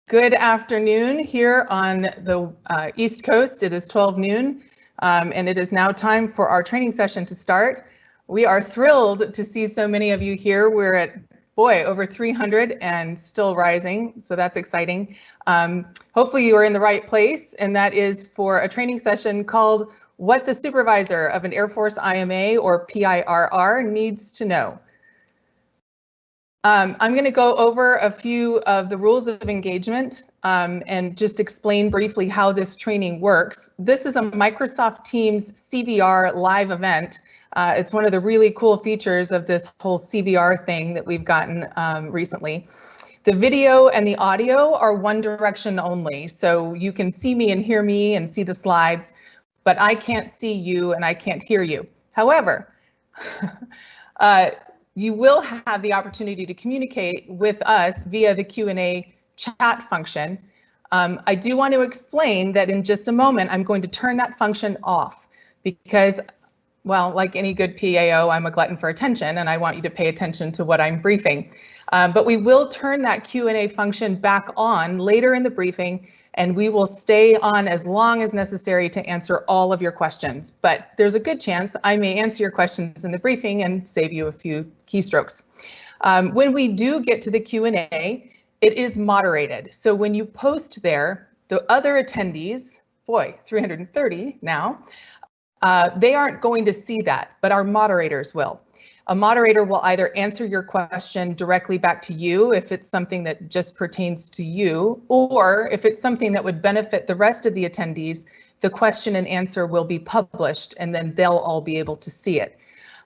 Good afternoon here on the East Coast. It is 12 noon and it is now time for our training session to start. We are thrilled to see so many of you here. We're at, boy, over 300 and still rising, so that's exciting. Hopefully you are in the right place, and that is for a training session called What the Supervisor of an Air Force IMA or PIRR Needs to Know. I'm going to go over a few of the rules of engagement and just explain briefly how this training works. This is a Microsoft Teams CVR live event. It's one of the really cool features of this whole CVR thing that we've gotten recently. The video and the audio are one direction only, so you can see me and hear me and see the slides, but I can't see you and I can't hear you. However, you will have the opportunity to communicate with us via the Q&A chat function. I do want to explain that in just a moment, I'm going to turn that function off because, well, like any good PAO, I'm a glutton for attention and I want you to pay attention to what I'm briefing. But we will turn that Q&A function back on later in the briefing, and we will stay on as long as necessary to answer all of your questions. But there's a good chance I may answer your questions in the briefing and save you a few keystrokes. When we do get to the Q&A, it is moderated. So when you post there, the other attendees, boy, 330 now, they aren't going to see that, but our moderators will. A moderator will either answer your question directly back to you if it's something that just pertains to you, or if it's something that would benefit the rest of the attendees, the question and answer will be published and then they'll all be able to see it.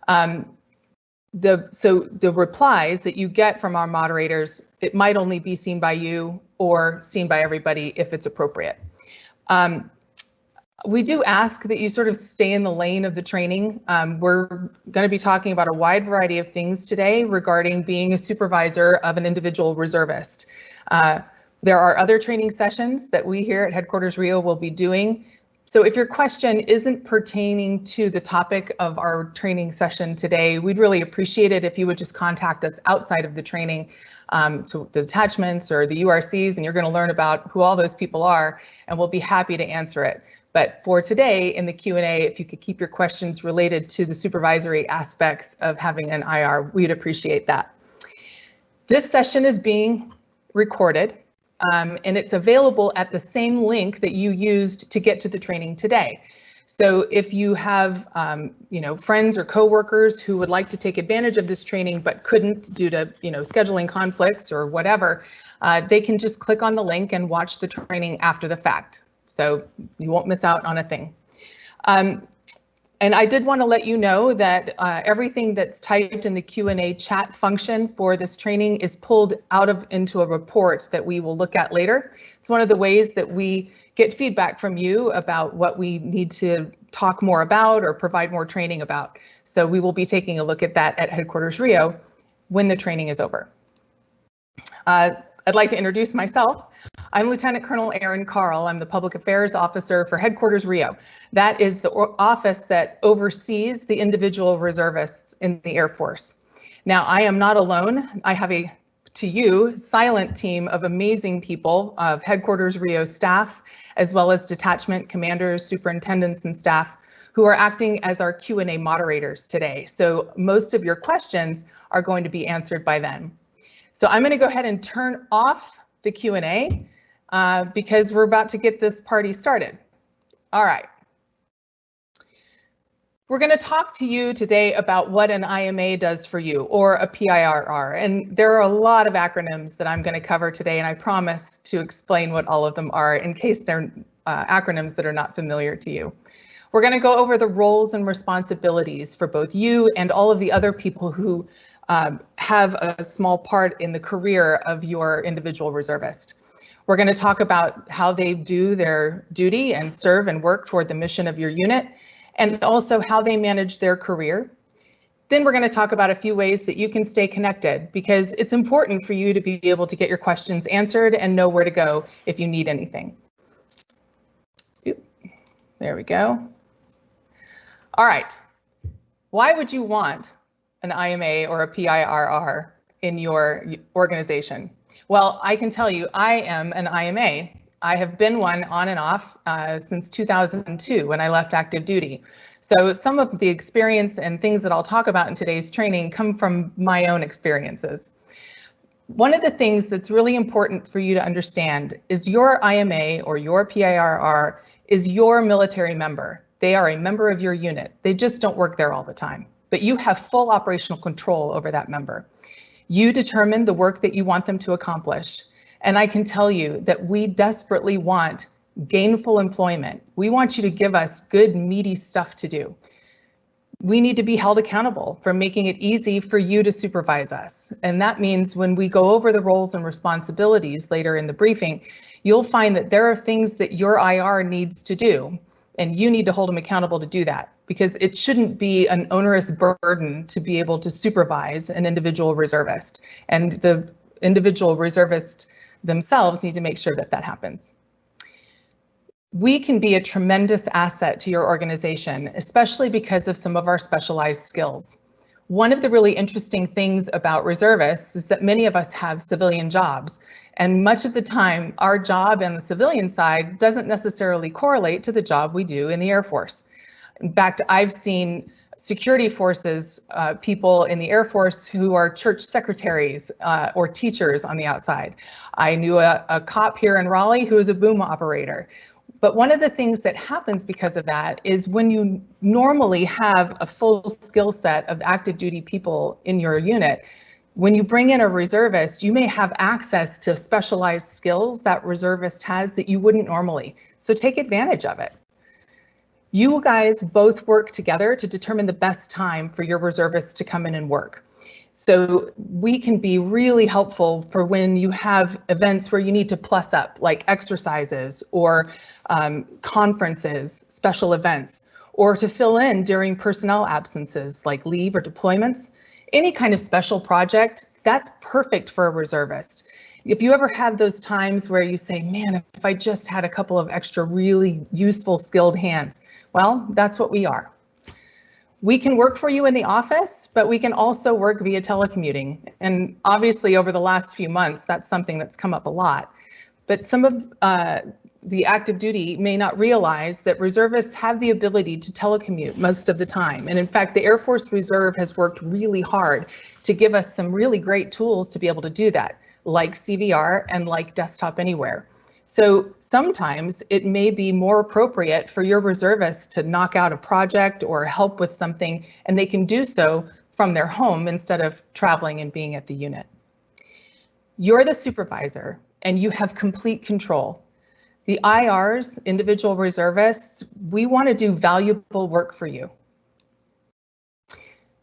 So the replies that you get from our moderators, it might only be seen by you or seen by everybody if it's appropriate. We do ask that you sort of stay in the lane of the training. We're going to be talking about a wide variety of things today regarding being a supervisor of an individual reservist. There are other training sessions that we here at Headquarters Rio will be doing. So if your question isn't pertaining to the topic of our training session today, we'd really appreciate it if you would just contact us outside of the training to the detachments or the URCs, and you're going to learn about who all those people are, and we'll be happy to answer it. But for today in the Q&A, if you could keep your questions related to the supervisory aspects of having an IR, we'd appreciate that. This session is being recorded and it's available at the same link that you used to get to the training today. So if you have friends or coworkers who would like to take advantage of this training but couldn't due to scheduling conflicts or whatever, they can just click on the link and watch the training after the fact. So you won't miss out on a thing. And I did want to let you know that everything that's typed in the Q&A chat function for this training is pulled out into a report that we will look at later. It's one of the ways that we get feedback from you about what we need to talk more about or provide more training about. So we will be taking a look at that at Headquarters Rio when the training is over. I'd like to introduce myself. I'm Lieutenant Colonel Erin Carl. I'm the Public Affairs Officer for Headquarters Rio. That is the office that oversees the individual reservists in the Air Force. Now, I am not alone. I have a, to you, silent team of amazing people of Headquarters Rio staff, as well as detachment commanders, superintendents, and staff who are acting as our Q&A moderators today. So most of your questions are going to be answered by them. So I'm going to go ahead and turn off the Q&A because we're about to get this party started. All right. We're going to talk to you today about what an IMA does for you, or a PIRR. And there are a lot of acronyms that I'm going to cover today, and I promise to explain what all of them are in case they're acronyms that are not familiar to you. We're going to go over the roles and responsibilities for both you and all of the other people who have a small part in the career of your individual reservist. We're going to talk about how they do their duty and serve and work toward the mission of your unit, and also how they manage their career. Then we're going to talk about a few ways that you can stay connected, because it's important for you to be able to get your questions answered and know where to go if you need anything. There we go. All right. Why would you want an IMA or a PIRR in your organization? Well, I can tell you, I am an IMA. I have been one on and off since 2002 when I left active duty. So some of the experience and things that I'll talk about in today's training come from my own experiences. One of the things that's really important for you to understand is your IMA or your PIRR is your military member. They are a member of your unit. They just don't work there all the time, but you have full operational control over that member. You determine the work that you want them to accomplish. And I can tell you that we desperately want gainful employment. We want you to give us good, meaty stuff to do. We need to be held accountable for making it easy for you to supervise us. And that means when we go over the roles and responsibilities later in the briefing, you'll find that there are things that your IR needs to do, and you need to hold them accountable to do that, because it shouldn't be an onerous burden to be able to supervise an individual reservist. And the individual reservist themselves need to make sure that that happens. We can be a tremendous asset to your organization, especially because of some of our specialized skills. One of the really interesting things about reservists is that many of us have civilian jobs, and much of the time our job on the civilian side doesn't necessarily correlate to the job we do in the Air Force. In fact, I've seen security forces, people in the Air Force who are church secretaries or teachers on the outside. I knew a cop here in Raleigh who was a boom operator. But one of the things that happens because of that is when you normally have a full skill set of active duty people in your unit, when you bring in a reservist, you may have access to specialized skills that reservist has that you wouldn't normally. So take advantage of it. You guys both work together to determine the best time for your reservists to come in and work. So we can be really helpful for when you have events where you need to plus up, like exercises or conferences, special events, or to fill in during personnel absences like leave or deployments. Any kind of special project, that's perfect for a reservist. If you ever have those times where you say, man, if I just had a couple of extra really useful, skilled hands, well, that's what we are. We can work for you in the office, but we can also work via telecommuting. And obviously over the last few months, that's something that's come up a lot. But some of the active duty may not realize that reservists have the ability to telecommute most of the time. And in fact, the Air Force Reserve has worked really hard to give us some really great tools to be able to do that, like CVR and like Desktop Anywhere. So sometimes it may be more appropriate for your reservists to knock out a project or help with something, and they can do so from their home instead of traveling and being at the unit. You're the supervisor and you have complete control. The IRs, individual reservists, we want to do valuable work for you.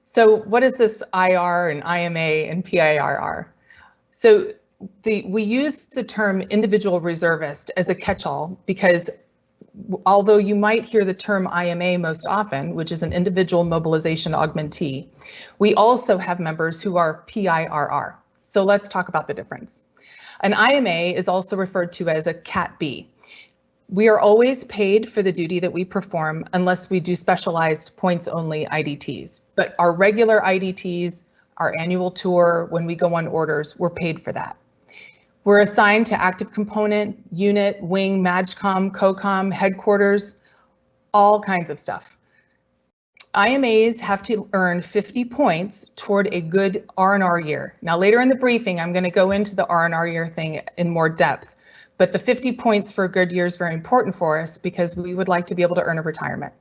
So what is this IR and IMA and PIRR? So we use the term individual reservist as a catch-all because although you might hear the term IMA most often, which is an individual mobilization augmentee, we also have members who are PIRR. So let's talk about the difference. An IMA is also referred to as a Cat B. We are always paid for the duty that we perform unless we do specialized points-only IDTs. But our regular IDTs, our annual tour, when we go on orders, we're paid for that. We're assigned to active component, unit, wing, MAGCOM, COCOM, headquarters, all kinds of stuff. IMAs have to earn 50 points toward a good R&R year. Now later in the briefing, I'm going to go into the R&R year thing in more depth, but the 50 points for a good year is very important for us because we would like to be able to earn a retirement.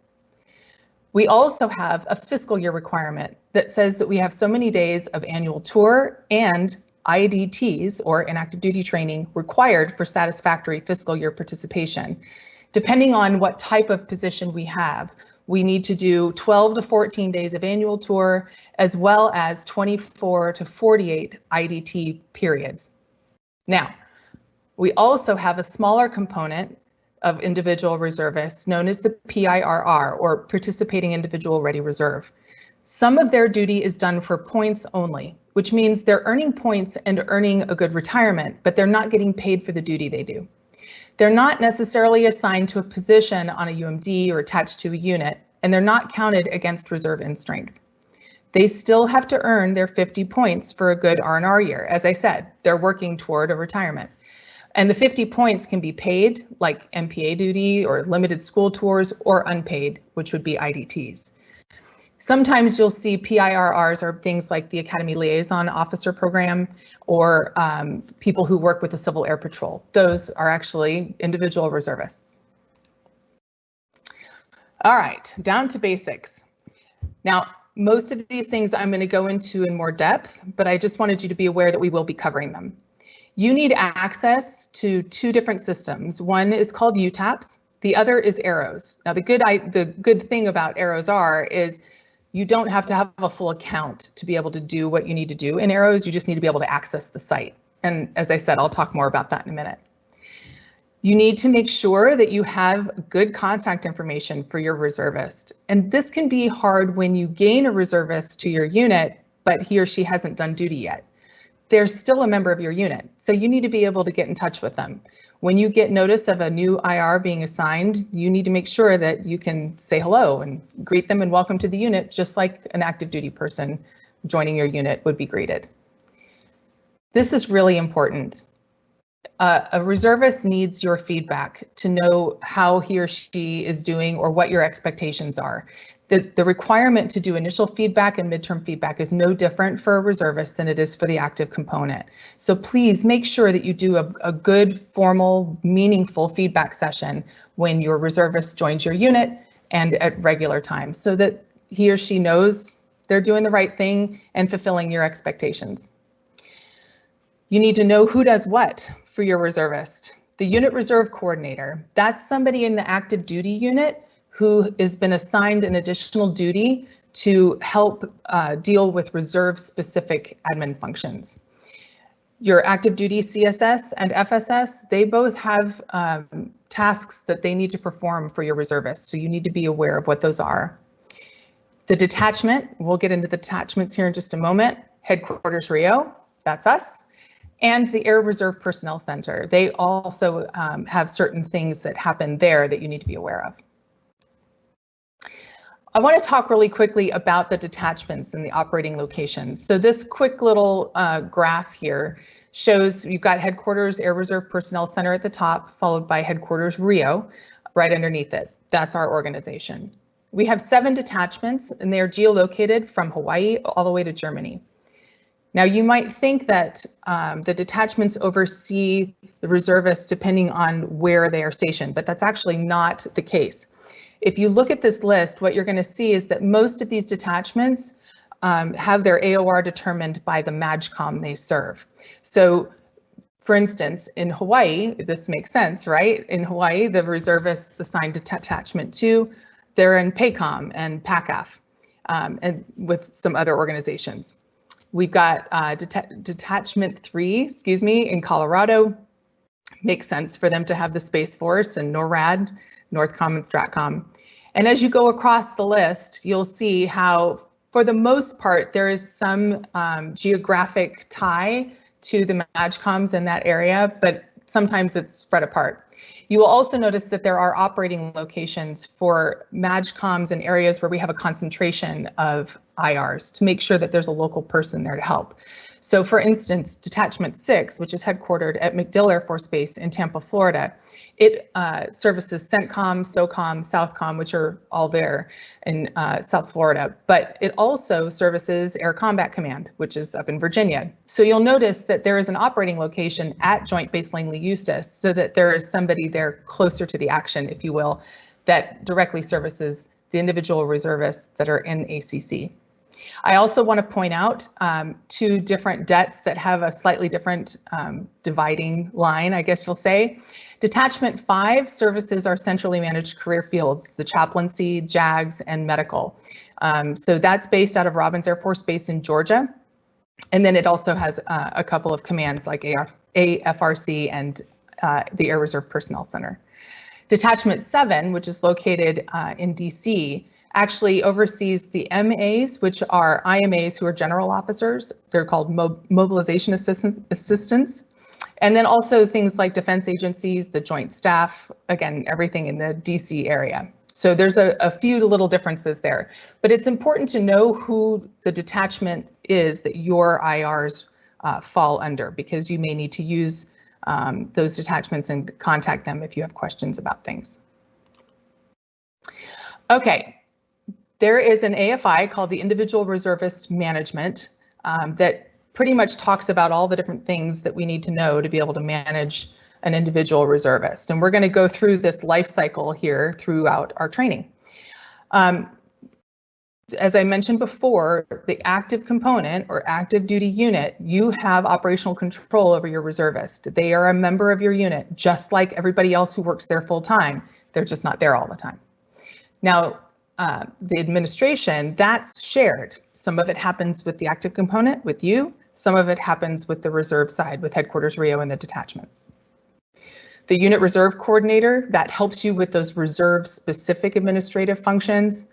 We also have a fiscal year requirement that says that we have so many days of annual tour and IDTs, or inactive duty training, required for satisfactory fiscal year participation. Depending on what type of position we have, we need to do 12 to 14 days of annual tour, as well as 24 to 48 IDT periods. Now, we also have a smaller component of individual reservists known as the PIRR, or Participating Individual Ready Reserve. Some of their duty is done for points only, which means they're earning points and earning a good retirement, but they're not getting paid for the duty they do. They're not necessarily assigned to a position on a UMD or attached to a unit, and they're not counted against reserve end strength. They still have to earn their 50 points for a good R&R year. As I said, they're working toward a retirement. And the 50 points can be paid, like MPA duty or limited school tours, or unpaid, which would be IDTs. Sometimes you'll see PIRRs, or things like the Academy Liaison Officer Program, or people who work with the Civil Air Patrol. Those are actually individual reservists. All right, down to basics. Now, most of these things I'm going to go into in more depth, but I just wanted you to be aware that we will be covering them. You need access to two different systems. One is called UTAPS, the other is ROEs. Now, the good thing about ROEs is you don't have to have a full account to be able to do what you need to do in ROEs. You just need to be able to access the site. And as I said, I'll talk more about that in a minute. You need to make sure that you have good contact information for your reservist. And this can be hard when you gain a reservist to your unit, but he or she hasn't done duty yet. They're still a member of your unit, so you need to be able to get in touch with them. When you get notice of a new IR being assigned, you need to make sure that you can say hello and greet them and welcome to the unit, just like an active duty person joining your unit would be greeted. This is really important. A reservist needs your feedback to know how he or she is doing or what your expectations are. The requirement to do initial feedback and midterm feedback is no different for a reservist than it is for the active component. So please make sure that you do a good, formal, meaningful feedback session when your reservist joins your unit and at regular times, so that he or she knows they're doing the right thing and fulfilling your expectations. You need to know who does what for your reservist. The unit reserve coordinator, that's somebody in the active duty unit who has been assigned an additional duty to help deal with reserve specific admin functions. Your active duty CSS and FSS, they both have tasks that they need to perform for your reservists, so you need to be aware of what those are. The detachment, we'll get into the detachments here in just a moment. Headquarters Rio, that's us. And the Air Reserve Personnel Center. They also have certain things that happen there that you need to be aware of. I want to talk really quickly about the detachments and the operating locations. So this quick little graph here shows you've got Headquarters Air Reserve Personnel Center at the top, followed by Headquarters Rio right underneath it. That's our organization. We have 7 detachments, and they are geolocated from Hawaii all the way to Germany. Now, you might think that the detachments oversee the reservists depending on where they are stationed, but that's actually not the case. If you look at this list, what you're going to see is that most of these detachments have their AOR determined by the MAJCOM they serve. So, for instance, in Hawaii, this makes sense, right? In Hawaii, the reservists assigned to Detachment 2, they're in PACOM and PACAF, and with some other organizations. We've got Detachment 3, in Colorado. Makes sense for them to have the Space Force and NORAD, NORTHCOM and STRATCOM. And as you go across the list, you'll see how, for the most part, there is some geographic tie to the MAJCOMs in that area, but sometimes it's spread apart. You will also notice that there are operating locations for MAJCOMs in areas where we have a concentration of IRs to make sure that there's a local person there to help. So for instance, Detachment 6, which is headquartered at MacDill Air Force Base in Tampa, Florida, it services CENTCOM, SOCOM, SOUTHCOM, which are all there in South Florida, but it also services Air Combat Command, which is up in Virginia. So you'll notice that there is an operating location at Joint Base Langley Eustis, so that there is somebody there closer to the action, if you will, that directly services the individual reservists that are in ACC. I also want to point out 2 different debts that have a slightly different dividing line, I guess you'll say. Detachment 5 services our centrally managed career fields, the chaplaincy, JAGS, and medical. So that's based out of Robins Air Force Base in Georgia. And then it also has a couple of commands like AFRC and the Air Reserve Personnel Center. Detachment 7, which is located in DC, actually oversees the MAs, which are IMAs who are general officers. They're called mobilization assistants. And then also things like defense agencies, the joint staff, again, everything in the DC area. So there's a few little differences there, but it's important to know who the detachment is that your IRs fall under, because you may need to use those detachments and contact them if you have questions about things. Okay, there is an AFI called the Individual Reservist Management that pretty much talks about all the different things that we need to know to be able to manage an individual reservist. And we're going to go through this life cycle here throughout our training. As I mentioned before, the active component or active duty unit, you have operational control over your reservist. They are a member of your unit, just like everybody else who works there full time. They're just not there all the time. Now, the administration, that's shared. Some of it happens with the active component, with you. Some of it happens with the reserve side, with headquarters RIO and the detachments. The unit reserve coordinator, that helps you with those reserve specific administrative functions.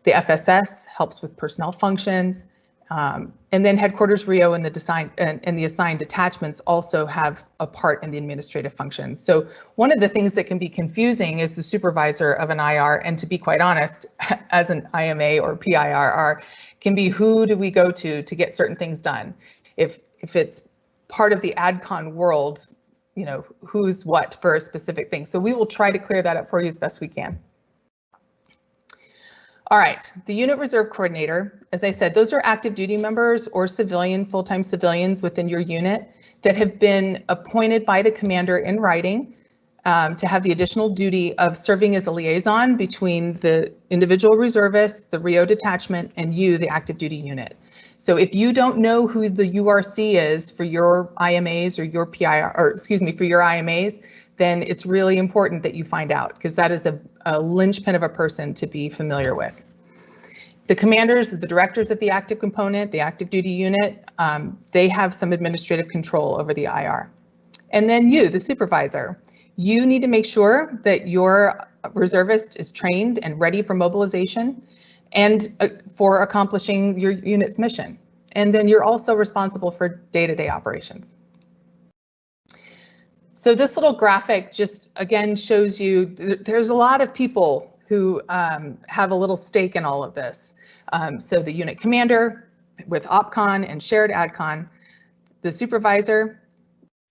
The FSS helps with personnel functions. And then headquarters RIO and the assigned detachments also have a part in the administrative functions. So one of the things that can be confusing is the supervisor of an IR, and to be quite honest, as an IMA or PIRR, can be who do we go to get certain things done. If it's part of the AdCon world, you know, who's what for a specific thing. So we will try to clear that up for you as best we can. All right, the unit reserve coordinator, as I said, those are active duty members or civilian, full-time civilians within your unit that have been appointed by the commander in writing to have the additional duty of serving as a liaison between the individual reservists, the RIO detachment, and you, the active duty unit. So if you don't know who the URC is for your IMAs or your PIR, or excuse me, for your IMAs, then it's really important that you find out, because that is a linchpin of a person to be familiar with. The commanders, the directors of the active component, the active duty unit, they have some administrative control over the IR. And then you, the supervisor, you need to make sure that your reservist is trained and ready for mobilization and for accomplishing your unit's mission. And then you're also responsible for day-to-day operations. So this little graphic just again shows you there's a lot of people who have a little stake in all of this. So the unit commander with OpCon and shared AdCon, the supervisor,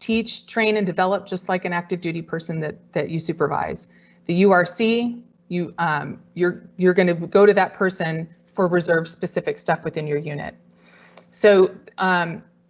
teach, train, and develop just like an active duty person that you supervise. The URC, you're going to go to that person for reserve specific stuff within your unit. So,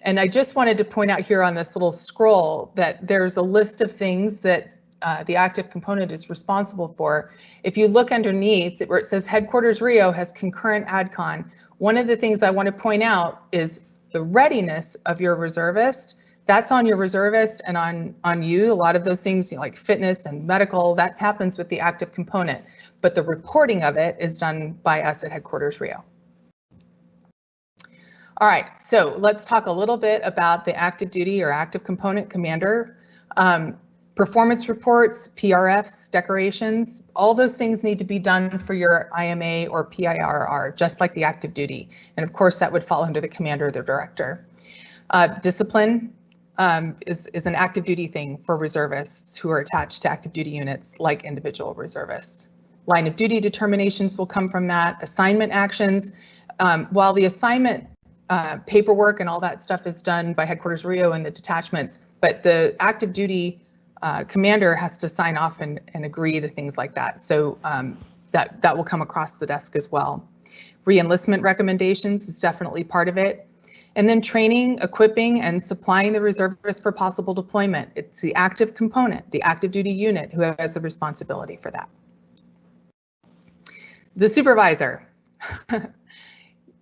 and I just wanted to point out here on this little scroll that there's a list of things that the active component is responsible for. If you look underneath where it says headquarters RIO has concurrent AdCon, one of the things I want to point out is the readiness of your reservist. That's on your reservist and on you. A lot of those things, you know, like fitness and medical, that happens with the active component, but the reporting of it is done by us at headquarters RIO. All right, so let's talk a little bit about the active duty or active component commander. Performance reports, PRFs, decorations, all those things need to be done for your IMA or PIRR, just like the active duty. And of course, that would fall under the commander or the director. Discipline is an active duty thing for reservists who are attached to active duty units like individual reservists. Line of duty determinations will come from that. Assignment actions, while the assignment paperwork and all that stuff is done by headquarters RIO and the detachments, but the active duty commander has to sign off and agree to things like that. So that will come across the desk as well. Re-enlistment recommendations is definitely part of it. And then training, equipping, and supplying the reservists for possible deployment. It's the active component, the active duty unit, who has the responsibility for that. The supervisor.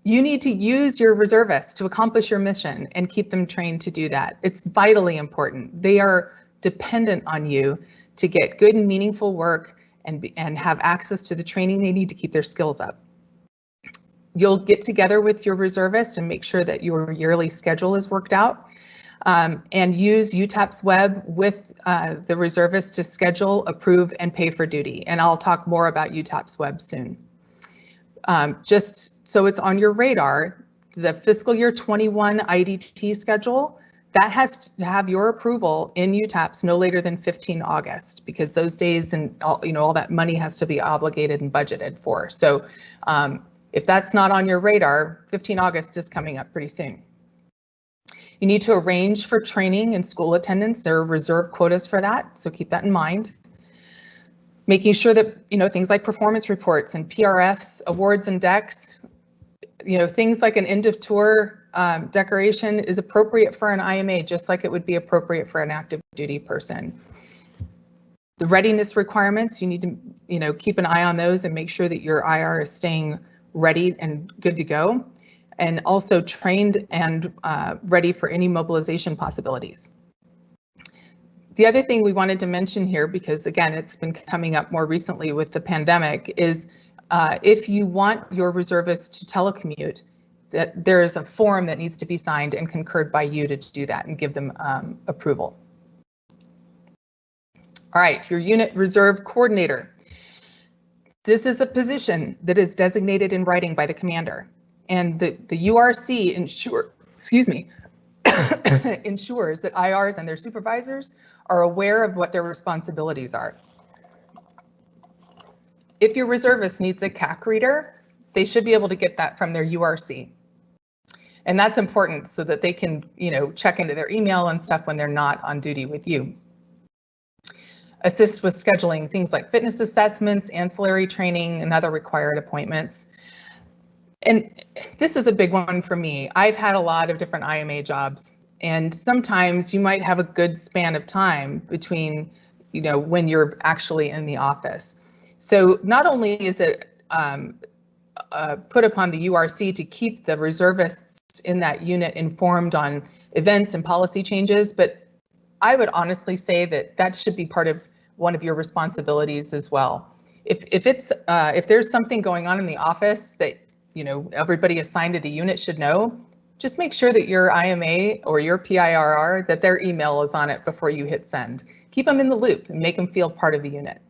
You need to use your reservists to accomplish your mission and keep them trained to do that. It's vitally important. They are dependent on you to get good and meaningful work and have access to the training they need to keep their skills up. You'll get together with your reservist and make sure that your yearly schedule is worked out, and use UTAPS Web with the reservist to schedule, approve, and pay for duty. And I'll talk more about UTAPS Web soon. Just so it's on your radar, the fiscal year 21 IDT schedule, That has to have your approval in UTAPS no later than 15 August, because those days and all that money has to be obligated and budgeted for. So if that's not on your radar, 15 August is coming up pretty soon. You need to arrange for training and school attendance. There are reserve quotas for that, so keep that in mind. Making sure that things like performance reports and PRFs, awards and decks, things like an end of tour decoration is appropriate for an IMA, just like it would be appropriate for an active duty person. The readiness requirements, you need to keep an eye on those and make sure that your IR is staying ready and good to go, and also trained and ready for any mobilization possibilities. The other thing we wanted to mention here, because again, it's been coming up more recently with the pandemic, is if you want your reservists to telecommute, that there is a form that needs to be signed and concurred by you to do that and give them approval. All right, your unit reserve coordinator. This is a position that is designated in writing by the commander, and the URC ensures that IRs and their supervisors are aware of what their responsibilities are. If your reservist needs a CAC reader, they should be able to get that from their URC. And that's important so that they can, check into their email and stuff when they're not on duty with you. Assist with scheduling things like fitness assessments, ancillary training, and other required appointments. And this is a big one for me. I've had a lot of different IMA jobs, and sometimes you might have a good span of time between, when you're actually in the office. So not only is it put upon the URC to keep the reservists in that unit informed on events and policy changes, but I would honestly say that that should be part of one of your responsibilities as well. If there's something going on in the office that everybody assigned to the unit should know, just make sure that your IMA or your PIRR, that their email is on it before you hit send. Keep them in the loop and make them feel part of the unit.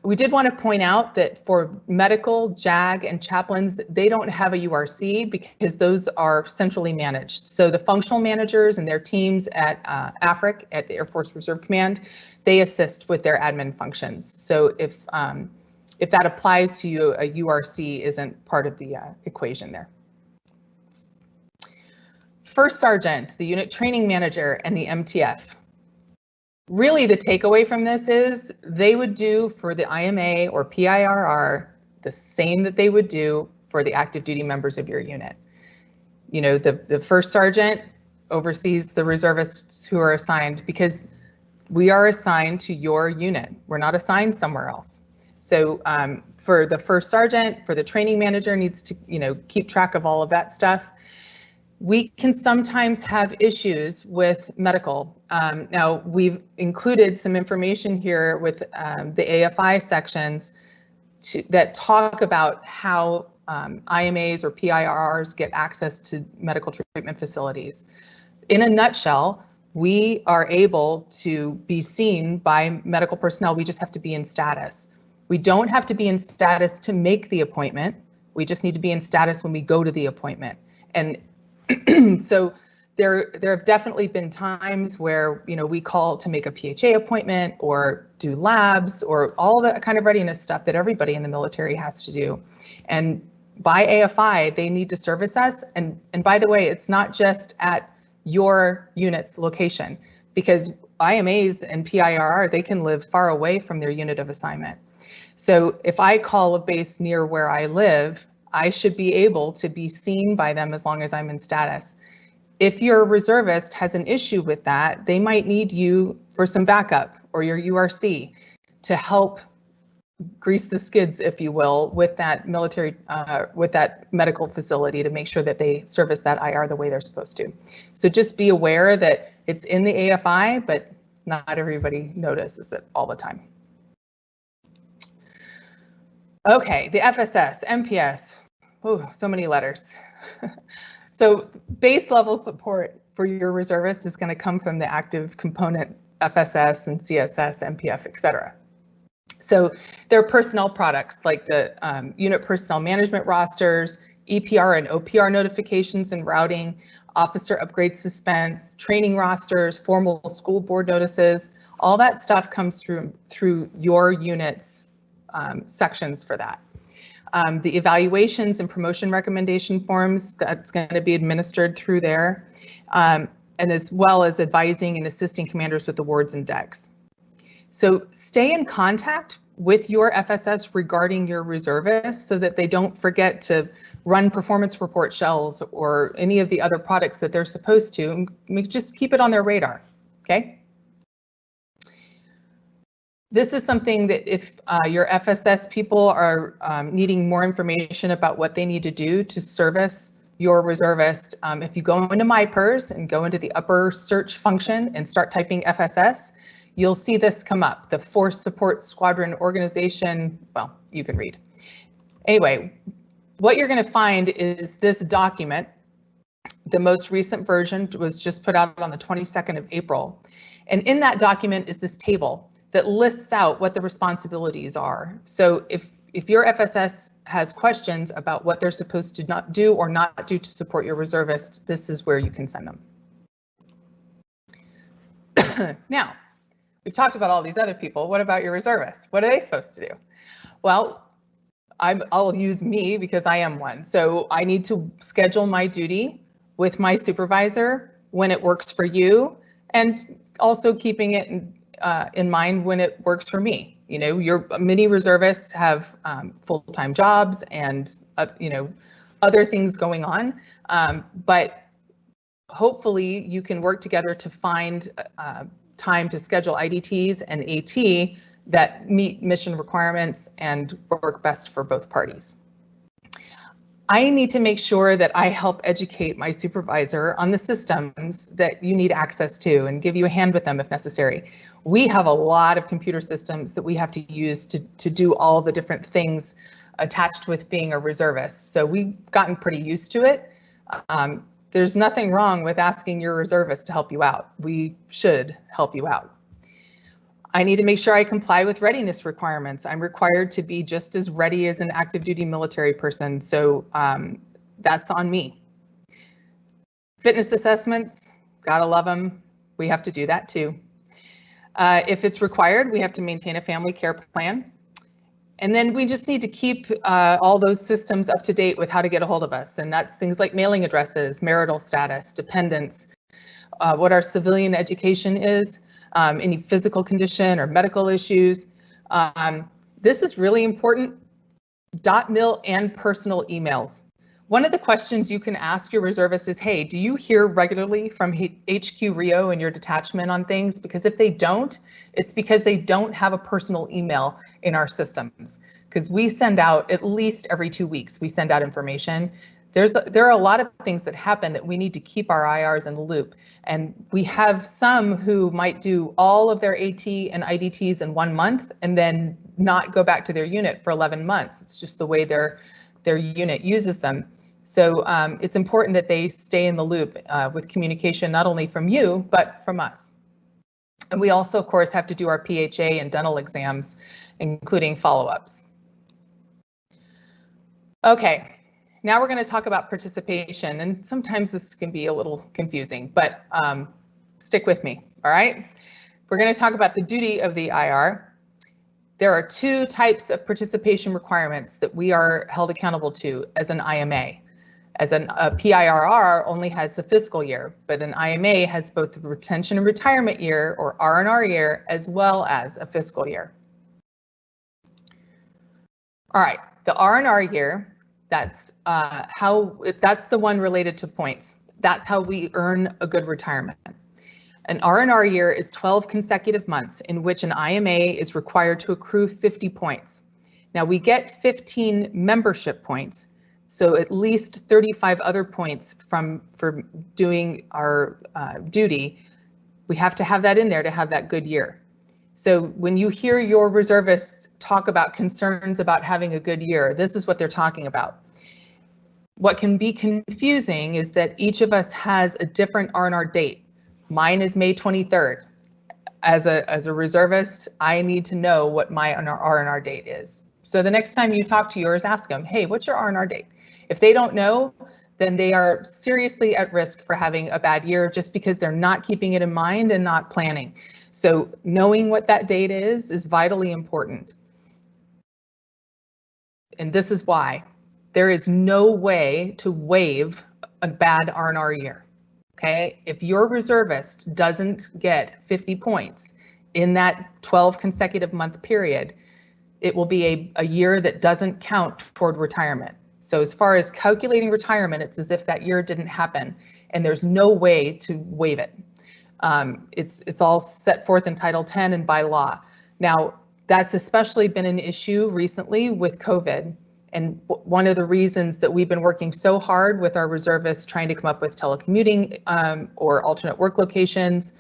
We did want to point out that for medical, JAG, and chaplains, they don't have a URC because those are centrally managed. So the functional managers and their teams at AFRIC, at the Air Force Reserve Command, they assist with their admin functions. So if that applies to you, a URC isn't part of the equation there. First Sergeant, the unit training manager, and the MTF. Really, the takeaway from this is they would do for the IMA or PIRR the same that they would do for the active duty members of your unit. The first sergeant oversees the reservists who are assigned, because we are assigned to your unit. We're not assigned somewhere else. So for the first sergeant, for the training manager needs to keep track of all of that stuff. We can sometimes have issues with medical. Now, we've included some information here with the AFI sections that talk about how IMAs or PIRRs get access to medical treatment facilities. In a nutshell, we are able to be seen by medical personnel. We just have to be in status. We don't have to be in status to make the appointment. We just need to be in status when we go to the appointment. And so there have definitely been times where we call to make a PHA appointment or do labs or all that kind of readiness stuff that everybody in the military has to do. And by AFI, they need to service us. And by the way, it's not just at your unit's location, because IMAs and PIRR, they can live far away from their unit of assignment. So if I call a base near where I live, I should be able to be seen by them as long as I'm in status. If your reservist has an issue with that, they might need you for some backup, or your URC, to help grease the skids, if you will, with that military, with that medical facility to make sure that they service that IR the way they're supposed to. So just be aware that it's in the AFI, but not everybody notices it all the time. Okay, the FSS, MPS, oh, so many letters. So base level support for your reservist is going to come from the active component FSS and CSS, MPF, etc. So there are personnel products like the unit personnel management rosters, EPR and OPR notifications and routing, officer upgrade suspense, training rosters, formal school board notices, all that stuff comes through your unit's sections for that. The evaluations and promotion recommendation forms, that's going to be administered through there, and as well as advising and assisting commanders with awards and decks. So stay in contact with your FSS regarding your reservists so that they don't forget to run performance report shells or any of the other products that they're supposed to. Just keep it on their radar, okay? This is something that if your FSS people are needing more information about what they need to do to service your reservist, if you go into My PIRRs and go into the upper search function and start typing FSS, you'll see this come up, the Force Support Squadron Organization. Well, you can read. Anyway, what you're going to find is this document. The most recent version was just put out on the 22nd of April. And in that document is this table that lists out what the responsibilities are. So if your FSS has questions about what they're supposed to not do or not do to support your reservist, this is where you can send them. Now, we've talked about all these other people. What about your reservists? What are they supposed to do? Well, I'll use me because I am one. So I need to schedule my duty with my supervisor when it works for you, and also keeping it in mind when it works for me. You know, your many reservists have full-time jobs and you know, other things going on, but hopefully you can work together to find time to schedule IDTs and AT that meet mission requirements and work best for both parties. I need to make sure that I help educate my supervisor on the systems that you need access to and give you a hand with them if necessary. We have a lot of computer systems that we have to use to do all the different things attached with being a reservist. So we've gotten pretty used to it. There's nothing wrong with asking your reservist to help you out. We should help you out. I need to make sure I comply with readiness requirements. I'm required to be just as ready as an active duty military person, so that's on me. Fitness assessments, gotta love them. We have to do that too. If it's required, we have to maintain a family care plan. And then we just need to keep all those systems up to date with how to get a hold of us. And that's things like mailing addresses, marital status, dependents, what our civilian education is, any physical condition or medical issues. This is really important, .mil and personal emails. One of the questions you can ask your reservist is, hey, do you hear regularly from HQ Rio and your detachment on things? Because if they don't, it's because they don't have a personal email in our systems. Because we send out at least every 2 weeks, we send out information. There are a lot of things that happen that we need to keep our IRs in the loop. And we have some who might do all of their AT and IDTs in 1 month and then not go back to their unit for 11 months. It's just the way their unit uses them. So it's important that they stay in the loop with communication, not only from you, but from us. And we also, of course, have to do our PHA and dental exams, including follow-ups. Okay. Now we're going to talk about participation, and sometimes this can be a little confusing, but stick with me, all right? We're going to talk about the duty of the IR. There are 2 types of participation requirements that we are held accountable to as an IMA. As a PIRR only has the fiscal year, but an IMA has both the retention and retirement year, or R&R year, as well as a fiscal year. All right, the R&R year, that's the one related to points. That's how we earn a good retirement. An R&R year is 12 consecutive months in which an IMA is required to accrue 50 points. Now we get 15 membership points, so at least 35 other points for doing our duty. We have to have that in there to have that good year. So when you hear your reservists talk about concerns about having a good year, this is what they're talking about. What can be confusing is that each of us has a different R&R date. Mine is May 23rd. As a reservist, I need to know what my R&R date is. So the next time you talk to yours, ask them, hey, what's your R&R date? If they don't know, then they are seriously at risk for having a bad year just because they're not keeping it in mind and not planning. So knowing what that date is vitally important. And this is why there is no way to waive a bad R&R year. Okay, if your reservist doesn't get 50 points in that 12 consecutive month period, it will be a year that doesn't count toward retirement. So as far as calculating retirement, it's as if that year didn't happen, and there's no way to waive it. It's all set forth in Title 10 and by law. Now, that's especially been an issue recently with COVID. And one of the reasons that we've been working so hard with our reservists trying to come up with telecommuting or alternate work locations,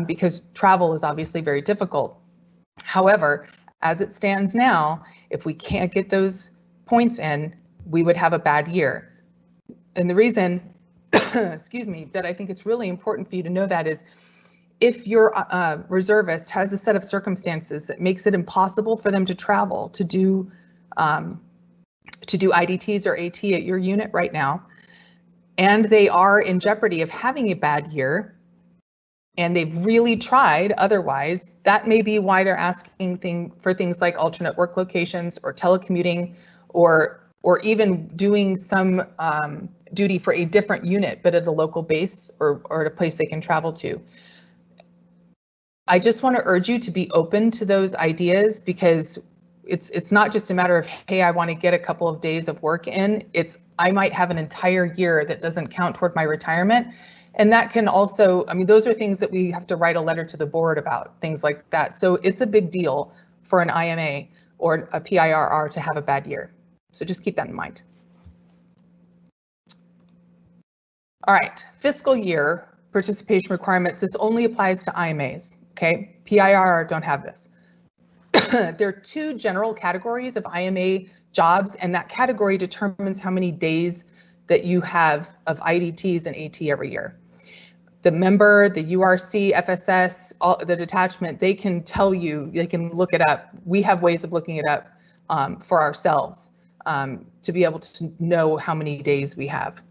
because travel is obviously very difficult. However, as it stands now, if we can't get those points in, we would have a bad year. And the reason, excuse me, that I think it's really important for you to know that is if your reservist has a set of circumstances that makes it impossible for them to travel to do IDTs or AT at your unit right now, and they are in jeopardy of having a bad year, and they've really tried otherwise, that may be why they're asking for things like alternate work locations or telecommuting, or even doing some duty for a different unit, but at a local base or at a place they can travel to. I just want to urge you to be open to those ideas, because it's not just a matter of, hey, I want to get a couple of days of work in. It's, I might have an entire year that doesn't count toward my retirement. And that can also, I mean, those are things that we have to write a letter to the board about, things like that. So it's a big deal for an IMA or a PIRR to have a bad year. So just keep that in mind. All right, fiscal year participation requirements. This only applies to IMAs, okay? PIRR don't have this. There are two general categories of IMA jobs, and that category determines how many days that you have of IDTs and AT every year. The member, the URC, FSS, all, the detachment, they can tell you, they can look it up. We have ways of looking it up for ourselves to be able to know how many days we have.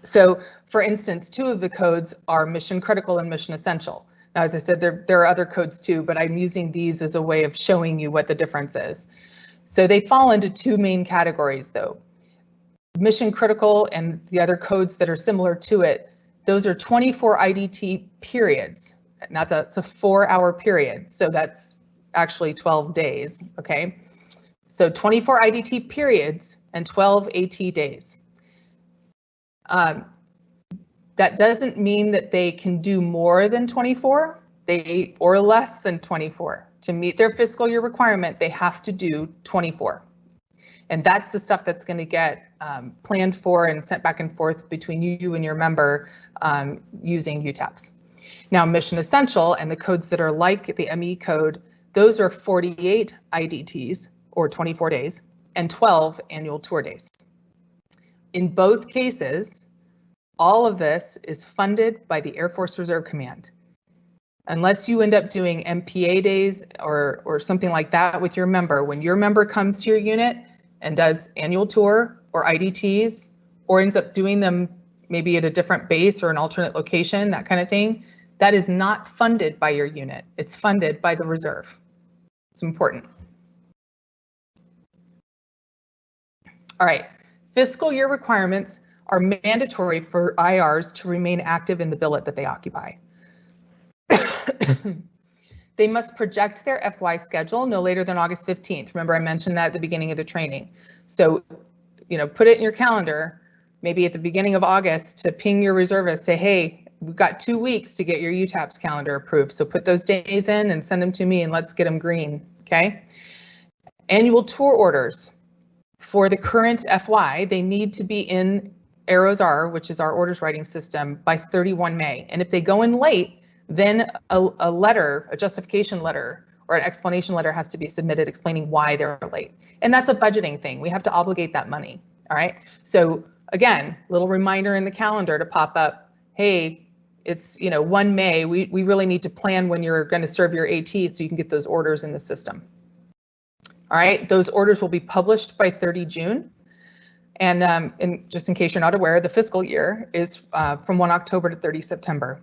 So for instance, two of the codes are mission critical and mission essential. Now, as I said, there are other codes too, but I'm using these as a way of showing you what the difference is. So they fall into two main categories though. Mission critical and the other codes that are similar to it, those are 24 IDT periods. Now that's a 4-hour period, so that's actually 12 days, okay? So 24 IDT periods and 12 AT days. That doesn't mean that they can do more than 24, or less than 24. To meet their fiscal year requirement, they have to do 24. And that's the stuff that's going to get planned for and sent back and forth between you and your member using UTAPS. Now, mission essential and the codes that are like the ME code, those are 48 IDTs or 24 days and 12 annual tour days. In both cases, all of this is funded by the Air Force Reserve Command. Unless you end up doing MPA days or something like that with your member, when your member comes to your unit and does annual tour or IDTs, or ends up doing them maybe at a different base or an alternate location, that kind of thing, that is not funded by your unit. It's funded by the reserve. It's important. All right, fiscal year requirements are mandatory for IRs to remain active in the billet that they occupy. They must project their FY schedule no later than August 15th. Remember, I mentioned that at the beginning of the training. So, put it in your calendar, maybe at the beginning of August, to ping your reservist, say, hey, we've got 2 weeks to get your UTAPS calendar approved. So put those days in and send them to me and let's get them green, okay? Annual tour orders for the current FY, they need to be in AROEs, which is our orders writing system, by 31 May. And if they go in late, then a letter, a justification letter or an explanation letter has to be submitted explaining why they're late. And that's a budgeting thing. We have to obligate that money, all right? So again, little reminder in the calendar to pop up, hey, it's 1 May, we really need to plan when you're going to serve your AT so you can get those orders in the system. All right, those orders will be published by 30 June. And just in case you're not aware, the fiscal year is from 1 October to 30 September.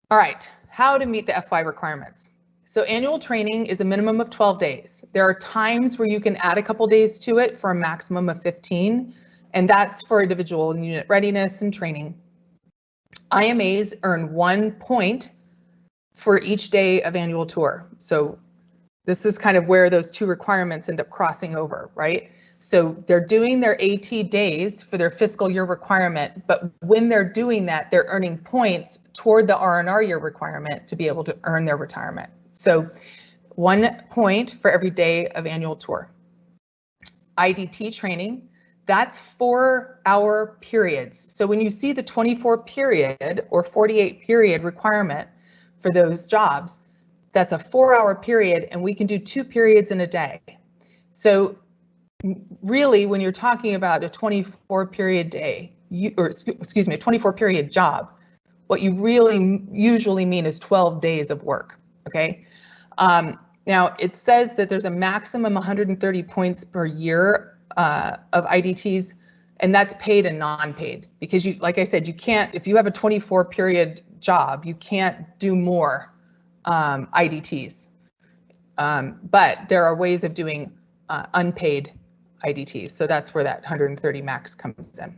All right, how to meet the FY requirements. So annual training is a minimum of 12 days. There are times where you can add a couple days to it for a maximum of 15, and that's for individual and unit readiness and training. IMAs earn 1 point for each day of annual tour. So this is kind of where those two requirements end up crossing over, right? So they're doing their AT days for their fiscal year requirement, but when they're doing that, they're earning points toward the R&R year requirement to be able to earn their retirement. So 1 point for every day of annual tour. IDT training, that's 4-hour periods. So when you see the 24 period or 48 period requirement for those jobs, that's a 4-hour period, and we can do 2 periods in a day. So really, when you're talking about a 24 period day, excuse me, a 24 period job, what you really usually mean is 12 days of work, okay? Now, it says that there's a maximum 130 points per year of IDTs, and that's paid and non-paid, because you, like I said, you can't, if you have a 24 period job, you can't do more IDTs, but there are ways of doing unpaid IDTs, so that's where that 130 max comes in.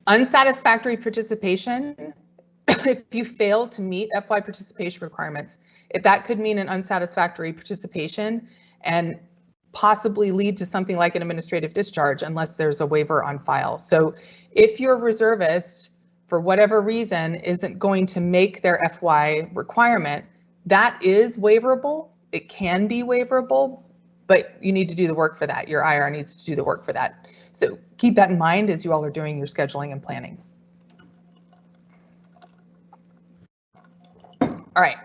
Unsatisfactory participation, if you fail to meet FY participation requirements, that could mean an unsatisfactory participation and possibly lead to something like an administrative discharge unless there's a waiver on file. So if your reservist, for whatever reason, isn't going to make their FY requirement, that is waiverable. It can be waiverable, but you need to do the work for that. Your IR needs to do the work for that. So keep that in mind as you all are doing your scheduling and planning. All right.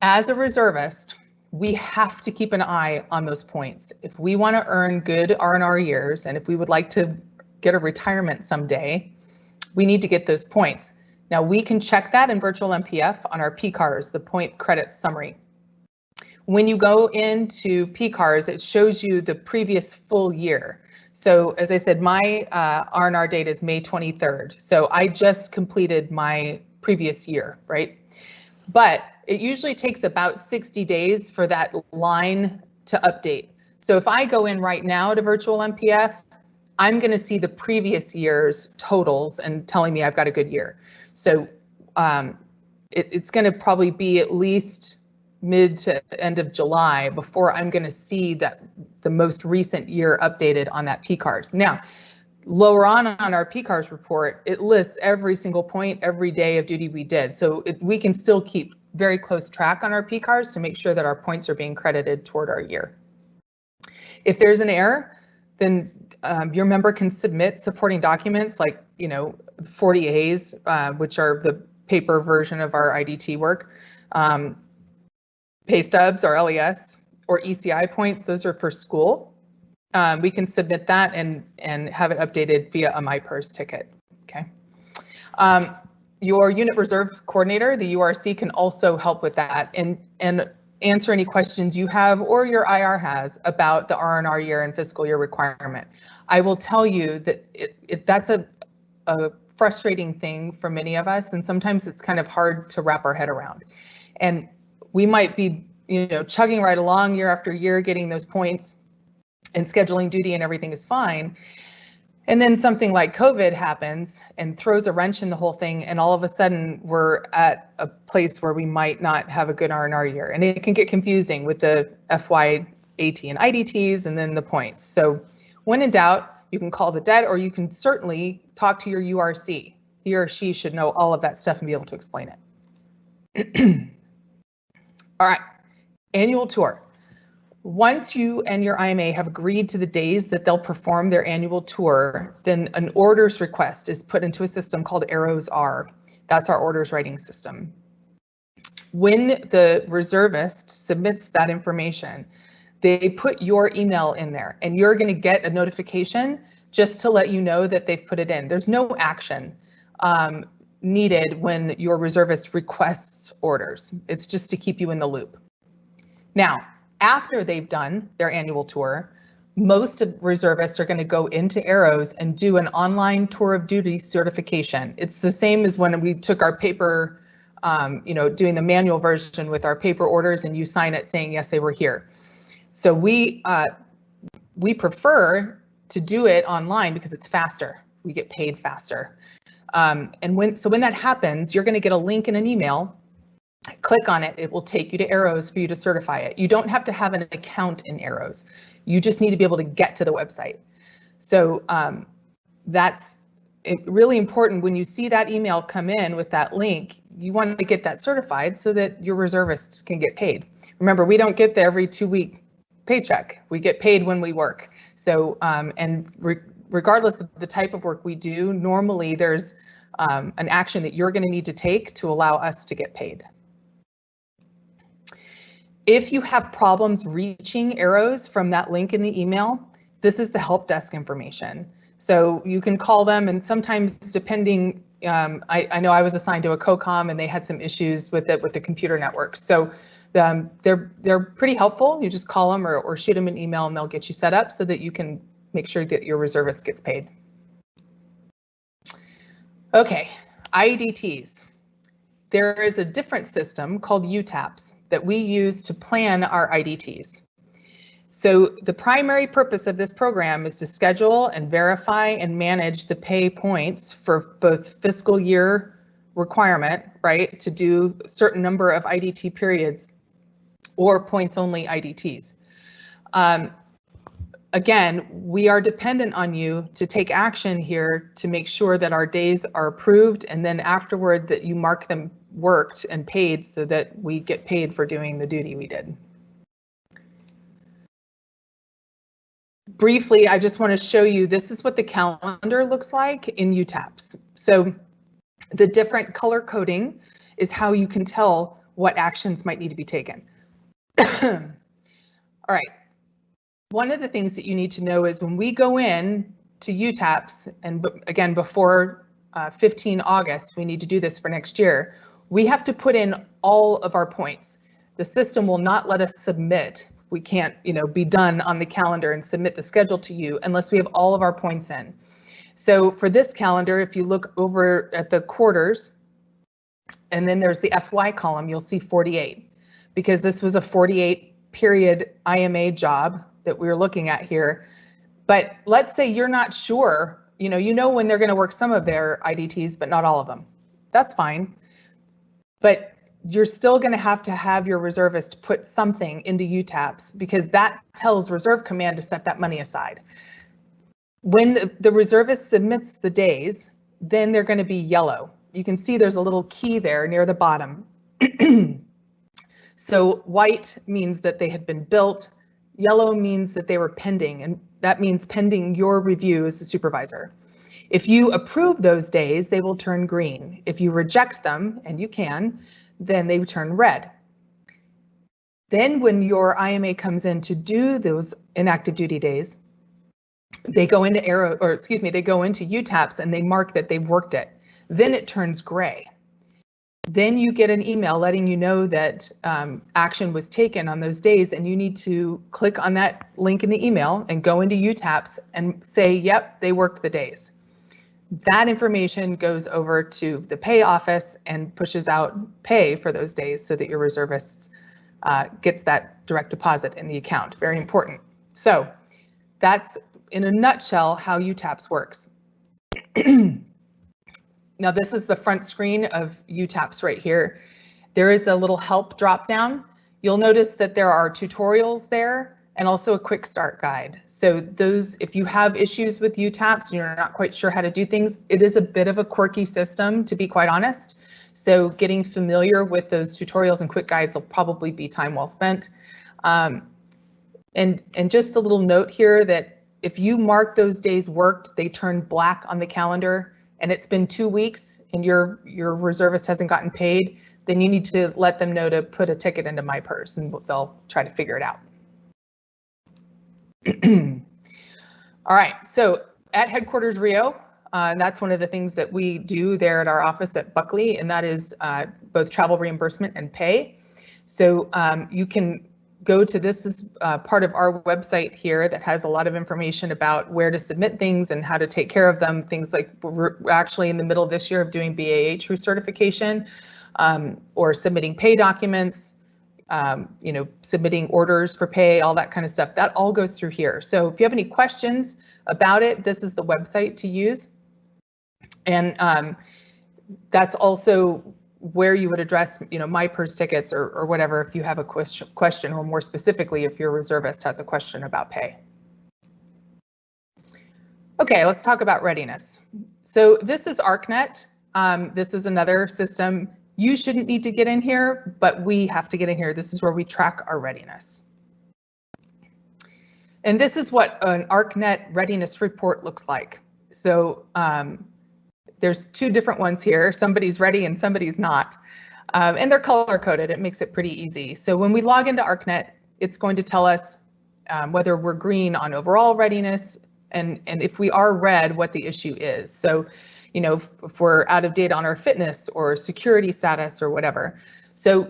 As a reservist, we have to keep an eye on those points. If we want to earn good R&R years, and if we would like to get a retirement someday, we need to get those points. Now we can check that in virtual MPF on our PIRRs, the point credit summary. When you go into PIRRs, it shows you the previous full year. So as I said, my R&R date is May 23rd. So I just completed my previous year, right? But it usually takes about 60 days for that line to update. So if I go in right now to virtual MPF, I'm going to see the previous year's totals and telling me I've got a good year. So it's going to probably be at least mid to end of July before I'm going to see that the most recent year updated on that PIRRs. Now, lower on our PIRRs report, it lists every single point, every day of duty we did. So we can still keep very close track on our PIRRs to make sure that our points are being credited toward our year. If there's an error, then your member can submit supporting documents like, 40As, which are the paper version of our IDT work, pay stubs or LES or ECI points. Those are for school. We can submit that and have it updated via a MyPIRRs ticket. Okay. Your unit reserve coordinator, the URC, can also help with that and answer any questions you have or your IR has about the R&R year and fiscal year requirement. I will tell you that that's a frustrating thing for many of us, and sometimes it's kind of hard to wrap our head around. And we might be, chugging right along year after year, getting those points and scheduling duty and everything is fine. And then something like COVID happens and throws a wrench in the whole thing, and all of a sudden we're at a place where we might not have a good R&R year. And it can get confusing with the FY AT and IDTs and then the points. So when in doubt, you can call the DET, or you can certainly talk to your URC. He or she should know all of that stuff and be able to explain it. All right, annual tour. Once you and your IMA have agreed to the days that they'll perform their annual tour, then an orders request is put into a system called ROEs. That's our orders writing system. When the reservist submits that information, they put your email in there, and you're going to get a notification just to let you know that they've put it in. There's no action needed when your reservist requests orders. It's just to keep you in the loop. Now, After they've done their annual tour, most reservists are going to go into Arrows and do an online tour of duty certification. It's the same as when we took our paper, doing the manual version with our paper orders, and you sign it saying yes, they were here. So we prefer to do it online because it's faster. We get paid faster. And when that happens, you're going to get a link in an email. Click on it. It will take you to Arrows for you to certify it. You don't have to have an account in Arrows. You just need to be able to get to the website. So that's really important. When you see that email come in with that link, you want to get that certified so that your reservists can get paid. Remember, we don't get the every 2-week paycheck. We get paid when we work. So regardless of the type of work we do, normally there's an action that you're going to need to take to allow us to get paid. If you have problems reaching Arrows from that link in the email, this is the help desk information. So you can call them, and sometimes depending, I know I was assigned to a COCOM and they had some issues with it with the computer networks. So they're pretty helpful. You just call them or shoot them an email and they'll get you set up so that you can make sure that your reservist gets paid. Okay, IDTs. There is a different system called UTAPS that we use to plan our IDTs. So the primary purpose of this program is to schedule and verify and manage the pay points for both fiscal year requirement, right, to do a certain number of IDT periods or points only IDTs. Again, we are dependent on you to take action here to make sure that our days are approved, and then afterward that you mark them worked and paid so that we get paid for doing the duty we did. Briefly, I just want to show you, this is what the calendar looks like in UTAPS. So the different color coding is how you can tell what actions might need to be taken. All right. One of the things that you need to know is when we go in to UTAPS, and again, before 15 August, we need to do this for next year, we have to put in all of our points. The system will not let us submit. We can't, be done on the calendar and submit the schedule to you unless we have all of our points in. So for this calendar, if you look over at the quarters, and then there's the FY column, you'll see 48, because this was a 48-period IMA job that we were looking at here. But let's say you're not sure, you know when they're going to work some of their IDTs, but not all of them. That's fine. But you're still going to have your reservist put something into UTAPS because that tells Reserve Command to set that money aside. When the reservist submits the days, then they're going to be yellow. You can see there's a little key there near the bottom. So white means that they had been built. Yellow means that they were pending, and that means pending your review as the supervisor. If you approve those days, they will turn green. If you reject them, and you can, then they turn red. Then when your IMA comes in to do those inactive duty days, they go into they go into UTAPS and they mark that they've worked it. Then it turns gray. Then you get an email letting you know that action was taken on those days, and you need to click on that link in the email and go into UTAPS and say, yep, they worked the days. That information goes over to the pay office and pushes out pay for those days so that your reservists gets that direct deposit in the account. Very important. So that's in a nutshell how UTAPS works. Now this is the front screen of UTAPS right here. There is a little help drop down. You'll notice that there are tutorials there and also a quick start guide. So those, if you have issues with UTAPS and you're not quite sure how to do things, it is a bit of a quirky system, to be quite honest. So getting familiar with those tutorials and quick guides will probably be time well spent. And just a little note here that if you mark those days worked, they turn black on the calendar, and it's been 2 weeks and your reservist hasn't gotten paid, then you need to let them know to put a ticket into my purse and they'll try to figure it out. All right, so at headquarters Rio, that's one of the things that we do there at our office at Buckley, and that is both travel reimbursement and pay. So you can go to this is part of our website here that has a lot of information about where to submit things and how to take care of them. Things like we're actually in the middle of this year of doing BAH recertification, or submitting pay documents, submitting orders for pay, all that kind of stuff. That all goes through here. So if you have any questions about it, this is the website to use. And that's also where you would address, my PIRS tickets or whatever if you have a question, or more specifically, if your reservist has a question about pay. Okay, let's talk about readiness. So this is ArcNet. This is another system. You shouldn't need to get in here, but we have to get in here. This is where we track our readiness. And this is what an ArcNet readiness report looks like. So there's two different ones here. Somebody's ready and somebody's not. And they're color coded. It makes it pretty easy. So when we log into ArcNet, it's going to tell us whether we're green on overall readiness and if we are red, what the issue is. So, if we're out of date on our fitness or security status or whatever. So,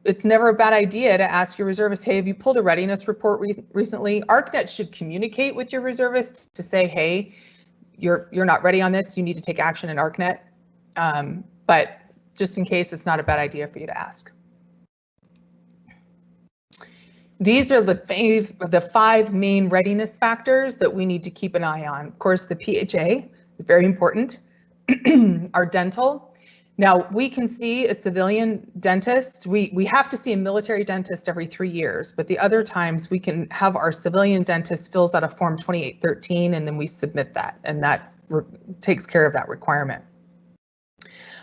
it's never a bad idea to ask your reservist, hey, have you pulled a readiness report recently? ArcNet should communicate with your reservist to say, hey, you're not ready on this, you need to take action in ArcNet. But just in case, it's not a bad idea for you to ask. These are the five main readiness factors that we need to keep an eye on. Of course, the PHA is very important. Our dental. Now, we can see a civilian dentist. We have to see a military dentist every 3 years, but the other times we can have our civilian dentist fills out a form 2813 and then we submit that, and that takes care of that requirement.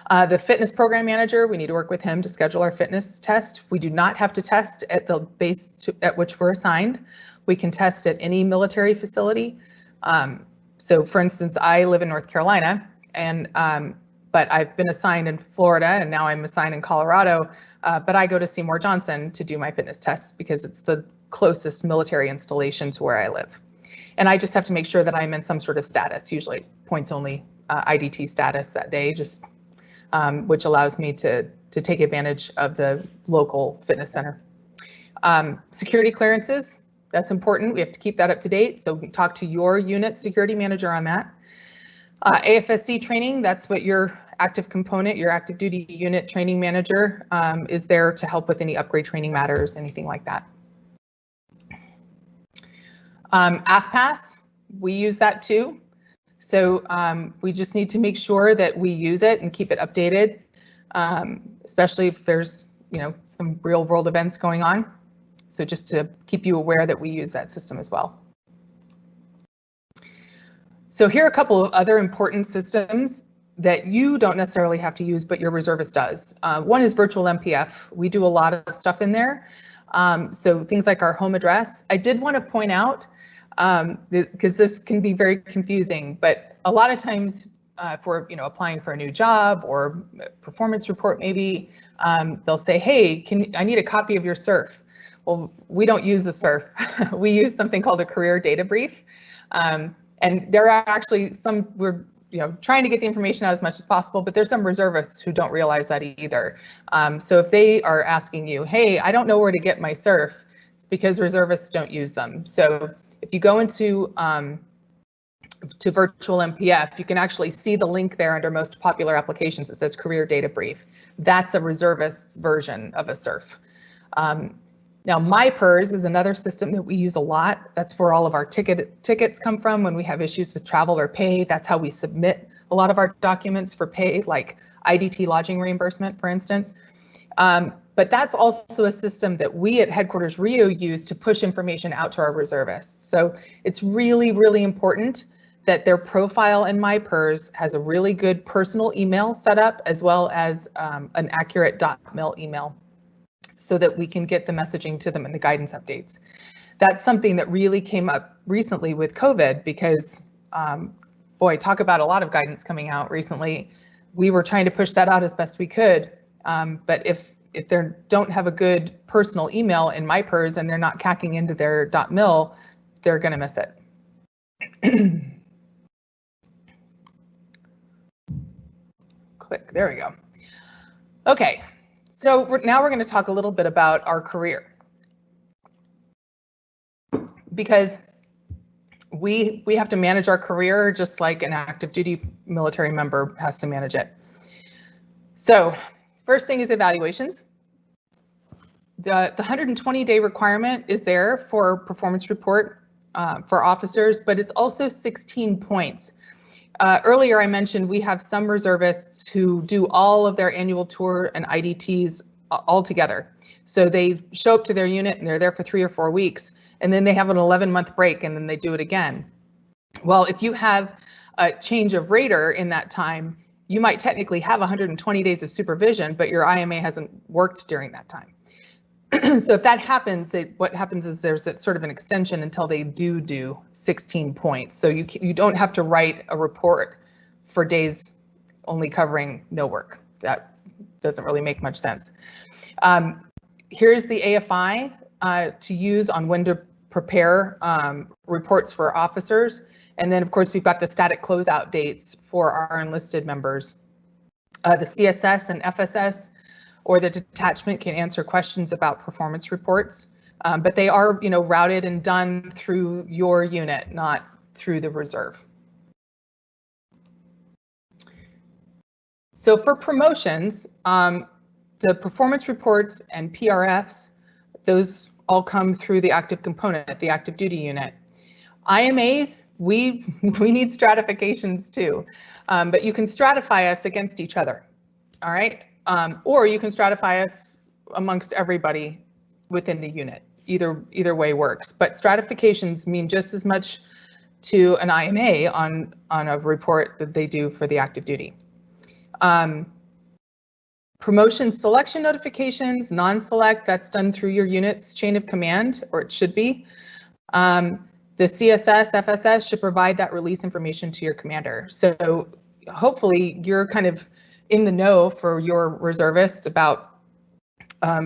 The fitness program manager, we need to work with him to schedule our fitness test. We do not have to test at the base at which we're assigned. We can test at any military facility. So for instance, I live in North Carolina, and but I've been assigned in Florida and now I'm assigned in Colorado, but I go to Seymour Johnson to do my fitness tests because it's the closest military installation to where I live. And I just have to make sure that I'm in some sort of status, usually points only IDT status that day, just which allows me to take advantage of the local fitness center. Security clearances, that's important. We have to keep that up to date. So talk to your unit security manager on that. AFSC training, that's what your active component, your active duty unit training manager is there to help with any upgrade training matters, anything like that. AFPAS, we use that too. So we just need to make sure that we use it and keep it updated, especially if there's some real world events going on. So just to keep you aware that we use that system as well. So here are a couple of other important systems that you don't necessarily have to use, but your reservist does. One is virtual MPF. We do a lot of stuff in there. So things like our home address. I did want to point out, because this can be very confusing, but a lot of times if we're applying for a new job or performance report, maybe they'll say, hey, I need a copy of your CERF. Well, we don't use the CERF. We use something called a career data brief. And there are actually some, we're trying to get the information out as much as possible, but there's some reservists who don't realize that either. So if they are asking you, hey, I don't know where to get my CERF, it's because reservists don't use them. So if you go into to virtual MPF, you can actually see the link there under most popular applications. It says career data brief. That's a reservist's version of a CERF. Now, my PIRS is another system that we use a lot. That's where all of our tickets come from when we have issues with travel or pay. That's how we submit a lot of our documents for pay, like IDT lodging reimbursement, for instance. But that's also a system that we at Headquarters Rio use to push information out to our reservists. So it's really, really important that their profile in my PIRS has a really good personal email set up, as well as an accurate .mil email, so that we can get the messaging to them in the guidance updates. That's something that really came up recently with COVID because, boy, talk about a lot of guidance coming out recently. We were trying to push that out as best we could, but if they don't have a good personal email in my PIRS and they're not cacking into their .mil, they're going to miss it. Click, there we go. Okay. So now we're going to talk a little bit about our career. because we have to manage our career just like an active duty military member has to manage it. So first thing is evaluations. The 120-day requirement is there for performance report for officers, but it's also 16 points. Earlier I mentioned we have some reservists who do all of their annual tour and IDTs all together. So they show up to their unit and they're there for 3 or 4 weeks, and then they have an 11-month break and then they do it again. Well, if you have a change of rater in that time, you might technically have 120 days of supervision, but your IMA hasn't worked during that time. So if that happens, what happens is there's sort of an extension until they do 16 points. So you don't have to write a report for days only covering no work. That doesn't really make much sense. Here's the AFI to use on when to prepare reports for officers. And then of course we've got the static closeout dates for our enlisted members. The CSS and FSS or the detachment can answer questions about performance reports, but they are, routed and done through your unit, not through the reserve. So for promotions, the performance reports and PRFs, those all come through the active component, the active duty unit. IMAs, we need stratifications too, but you can stratify us against each other, all right? Or you can stratify us amongst everybody within the unit. Either way works, but stratifications mean just as much to an IMA on a report that they do for the active duty. Promotion selection notifications, non-select, that's done through your unit's chain of command, or it should be. The CSS, FSS should provide that release information to your commander. So hopefully you're kind of in the know for your reservist about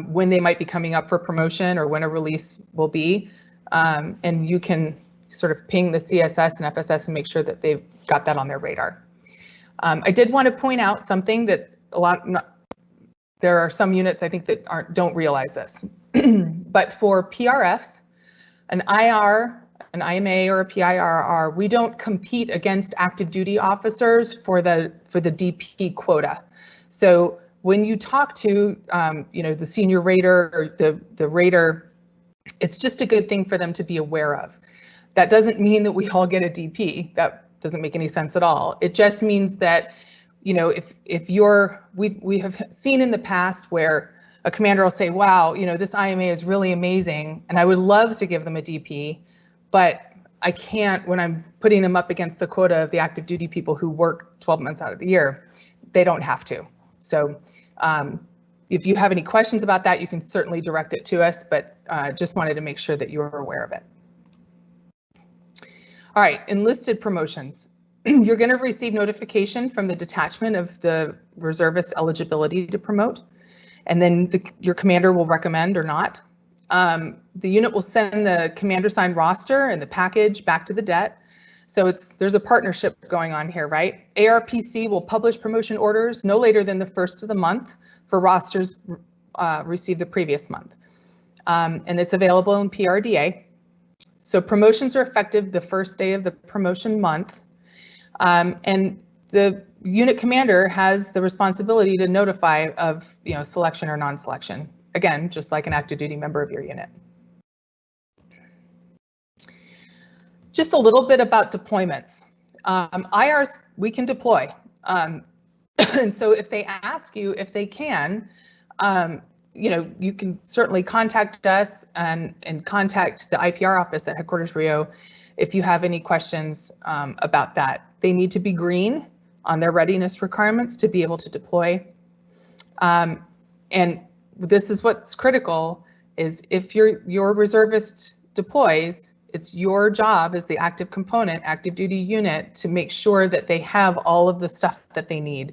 when they might be coming up for promotion or when a release will be. And you can sort of ping the CSS and FSS and make sure that they've got that on their radar. I did want to point out something that there are some units I think that don't realize this, but for PRFs, an IR, an IMA or a PIRR, we don't compete against active duty officers for the DP quota. So when you talk to the senior rater or the rater, it's just a good thing for them to be aware of. That doesn't mean that we all get a DP. That doesn't make any sense at all. It just means that if we have seen in the past where a commander will say, wow, this IMA is really amazing and I would love to give them a DP, but I can't when I'm putting them up against the quota of the active duty people who work 12 months out of the year. They don't have to. So if you have any questions about that, you can certainly direct it to us, but just wanted to make sure that you were aware of it. All right, enlisted promotions. You're going to receive notification from the detachment of the reservist eligibility to promote, and then your commander will recommend or not. The unit will send the commander signed roster and the package back to the det. So there's a partnership going on here, right? ARPC will publish promotion orders no later than the first of the month for rosters received the previous month. And it's available in PRDA. So promotions are effective the first day of the promotion month. And the unit commander has the responsibility to notify of selection or non-selection. Again, just like an active duty member of your unit. Just a little bit about deployments. IRs, we can deploy. And so if they ask you if they can, you can certainly contact us and contact the IPR office at Headquarters Rio if you have any questions about that. They need to be green on their readiness requirements to be able to deploy. And this is what's critical, is if your reservist deploys, it's your job as the active component, active duty unit, to make sure that they have all of the stuff that they need.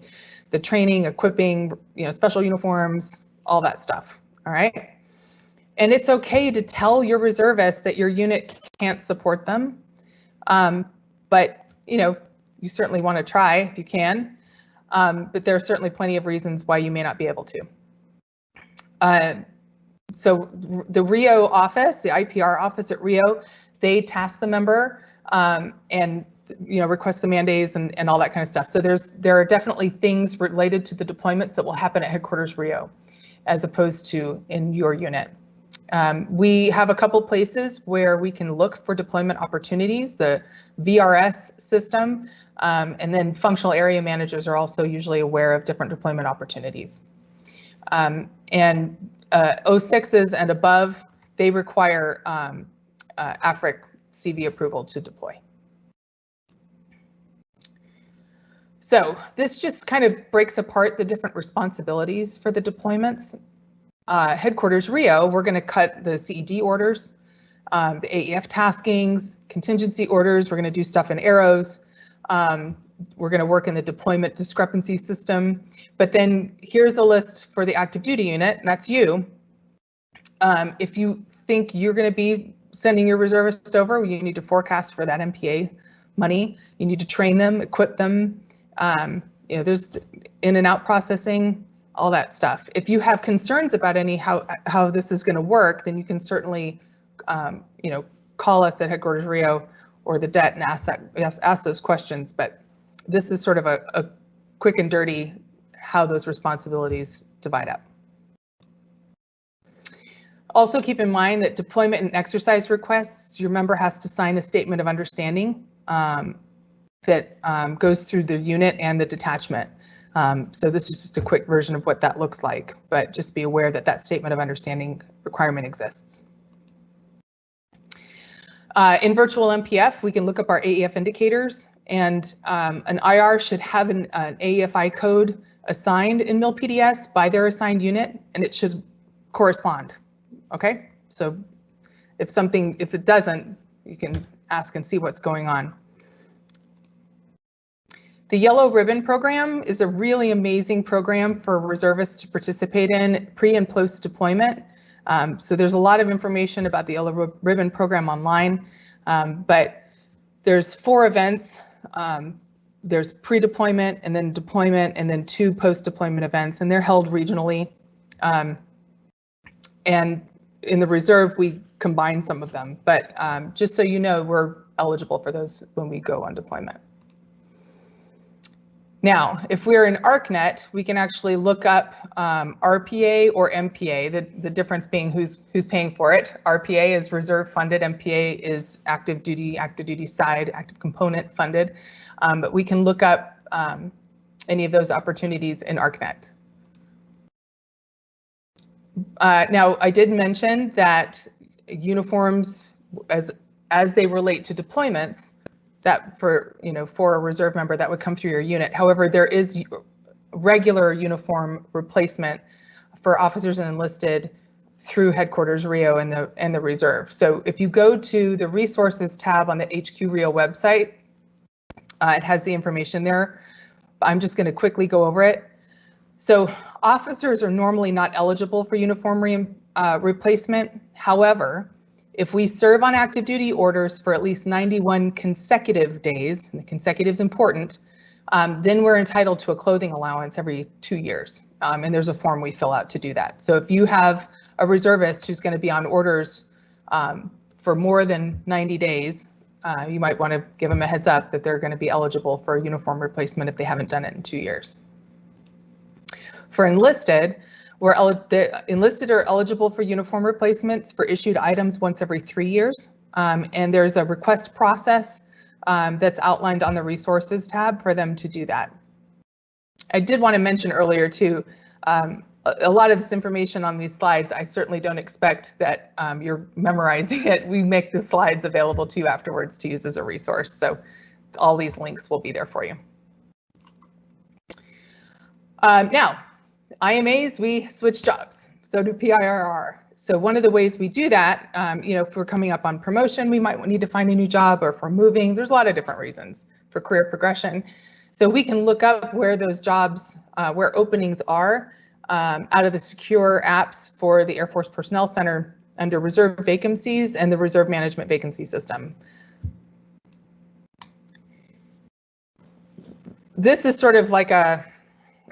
The training, equipping, special uniforms, all that stuff, all right? And it's okay to tell your reservists that your unit can't support them, but you certainly want to try if you can, but there are certainly plenty of reasons why you may not be able to. So the RIO office, the IPR office at RIO, they task the member and request the mandates and all that kind of stuff. So there are definitely things related to the deployments that will happen at headquarters RIO, as opposed to in your unit. We have a couple places where we can look for deployment opportunities, the VRS system, and then functional area managers are also usually aware of different deployment opportunities. And 06s and above, they require AFRIC CV approval to deploy. So this just kind of breaks apart the different responsibilities for the deployments. Headquarters RIO, we're going to cut the CED orders, the AEF taskings, contingency orders. We're going to do stuff in arrows. We're going to work in the deployment discrepancy system. But then here's a list for the active duty unit, and that's you. If you think you're going to be sending your reservists over, you need to forecast for that MPA money. You need to train them, equip them. There's in and out processing, all that stuff. If you have concerns about how this is going to work, then you can certainly call us at headquarters RIO or the DET and ask those questions. But this is sort of a quick and dirty how those responsibilities divide up. Also keep in mind that deployment and exercise requests, your member has to sign a statement of understanding that goes through the unit and the detachment. So this is just a quick version of what that looks like, but just be aware that that statement of understanding requirement exists. In virtual MPF, we can look up our AEF indicators, and an IR should have an AEFI code assigned in MilPDS by their assigned unit, and it should correspond. Okay, so if it doesn't, you can ask and see what's going on. The Yellow Ribbon program is a really amazing program for reservists to participate in pre and post deployment. So there's a lot of information about the Yellow Ribbon program online, but there's 4 events. There's pre-deployment and then deployment and then 2 post-deployment events, and they're held regionally. And in the reserve, we combine some of them, but just so you know, we're eligible for those when we go on deployment. Now, if we're in ArcNet, we can actually look up RPA or MPA, the difference being who's paying for it. RPA is reserve funded, MPA is active duty side, active component funded, but we can look up any of those opportunities in ArcNet. Now, I did mention that uniforms, as they relate to deployments, that for a reserve member that would come through your unit. However, there is regular uniform replacement for officers and enlisted through headquarters RIO and the reserve. So if you go to the resources tab on the HQ RIO website, it has the information there. I'm just going to quickly go over it. So officers are normally not eligible for uniform replacement. However, if we serve on active duty orders for at least 91 consecutive days, and the consecutive is important, then we're entitled to a clothing allowance every 2 years. And there's a form we fill out to do that. So if you have a reservist who's going to be on orders for more than 90 days, you might want to give them a heads up that they're going to be eligible for a uniform replacement if they haven't done it in 2 years. For enlisted, the enlisted are eligible for uniform replacements for issued items once every 3 years. And there's a request process that's outlined on the resources tab for them to do that. I did want to mention earlier too, a lot of this information on these slides, I certainly don't expect that you're memorizing it. We make the slides available to you afterwards to use as a resource. So all these links will be there for you. Now, IMAs, we switch jobs, so do PIRR. So one of the ways we do that, if we're coming up on promotion, we might need to find a new job, or if we're moving, there's a lot of different reasons for career progression. So we can look up where those jobs, where openings are out of the secure apps for the Air Force Personnel Center under reserve vacancies and the reserve management vacancy system. This is sort of like a,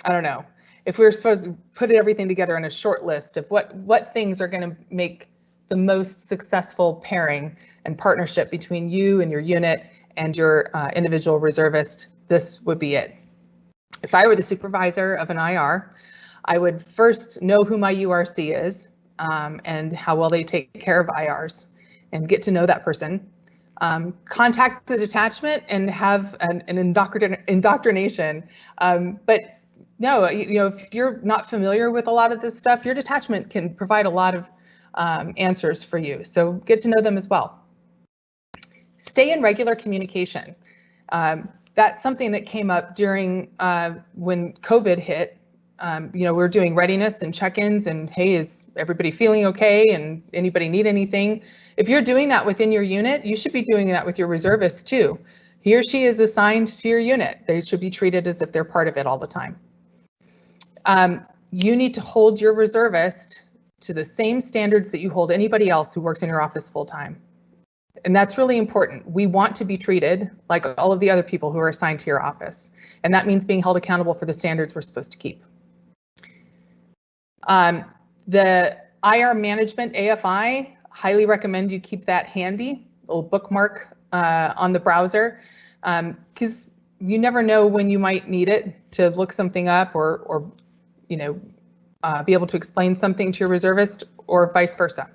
I don't know, if we were supposed to put everything together in a short list of what things are going to make the most successful pairing and partnership between you and your unit and your individual reservist, this would be it. If I were the supervisor of an IR, I would first know who my URC is and how well they take care of IRs and get to know that person. Contact the detachment and have an indoctrination. But no, if you're not familiar with a lot of this stuff, your detachment can provide a lot of answers for you. So get to know them as well. Stay in regular communication. That's something that came up during when COVID hit. We're doing readiness and check-ins and, hey, is everybody feeling okay and anybody need anything? If you're doing that within your unit, you should be doing that with your reservist too. He or she is assigned to your unit. They should be treated as if they're part of it all the time. You need to hold your reservist to the same standards that you hold anybody else who works in your office full time. And that's really important. We want to be treated like all of the other people who are assigned to your office. And that means being held accountable for the standards we're supposed to keep. The IR management AFI, highly recommend you keep that handy, a little bookmark on the browser, because you never know when you might need it to look something up or be able to explain something to your reservist or vice versa.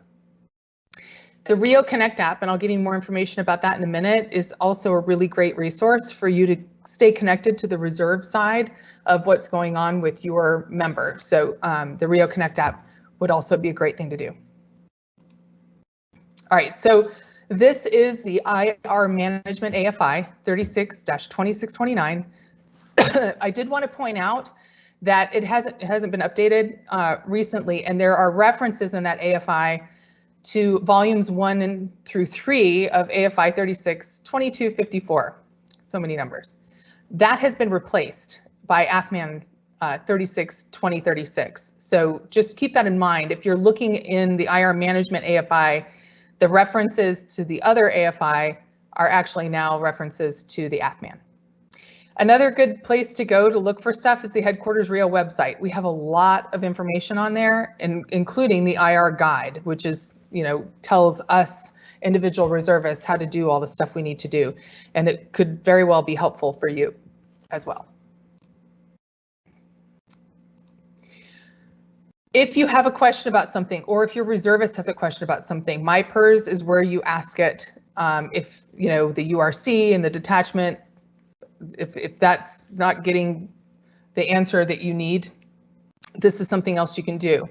The Rio Connect app, and I'll give you more information about that in a minute, is also a really great resource for you to stay connected to the reserve side of what's going on with your member. So the Rio Connect app would also be a great thing to do. All right, so this is the IR Management AFI 36-2629. I did want to point out that it hasn't been updated recently, and there are references in that AFI to volumes 1 through 3 of AFI 36-2254. So many numbers. That has been replaced by AFMAN 36-2036. So just keep that in mind. If you're looking in the IR Management AFI, the references to the other AFI are actually now references to the AFMAN. Another good place to go to look for stuff is the Headquarters Rio website. We have a lot of information on there, including the IR guide, which is, tells us individual reservists how to do all the stuff we need to do. And it could very well be helpful for you as well. If you have a question about something, or if your reservist has a question about something, my PIRRs is where you ask it. If the URC and the detachment, if that's not getting the answer that you need, this is something else you can do.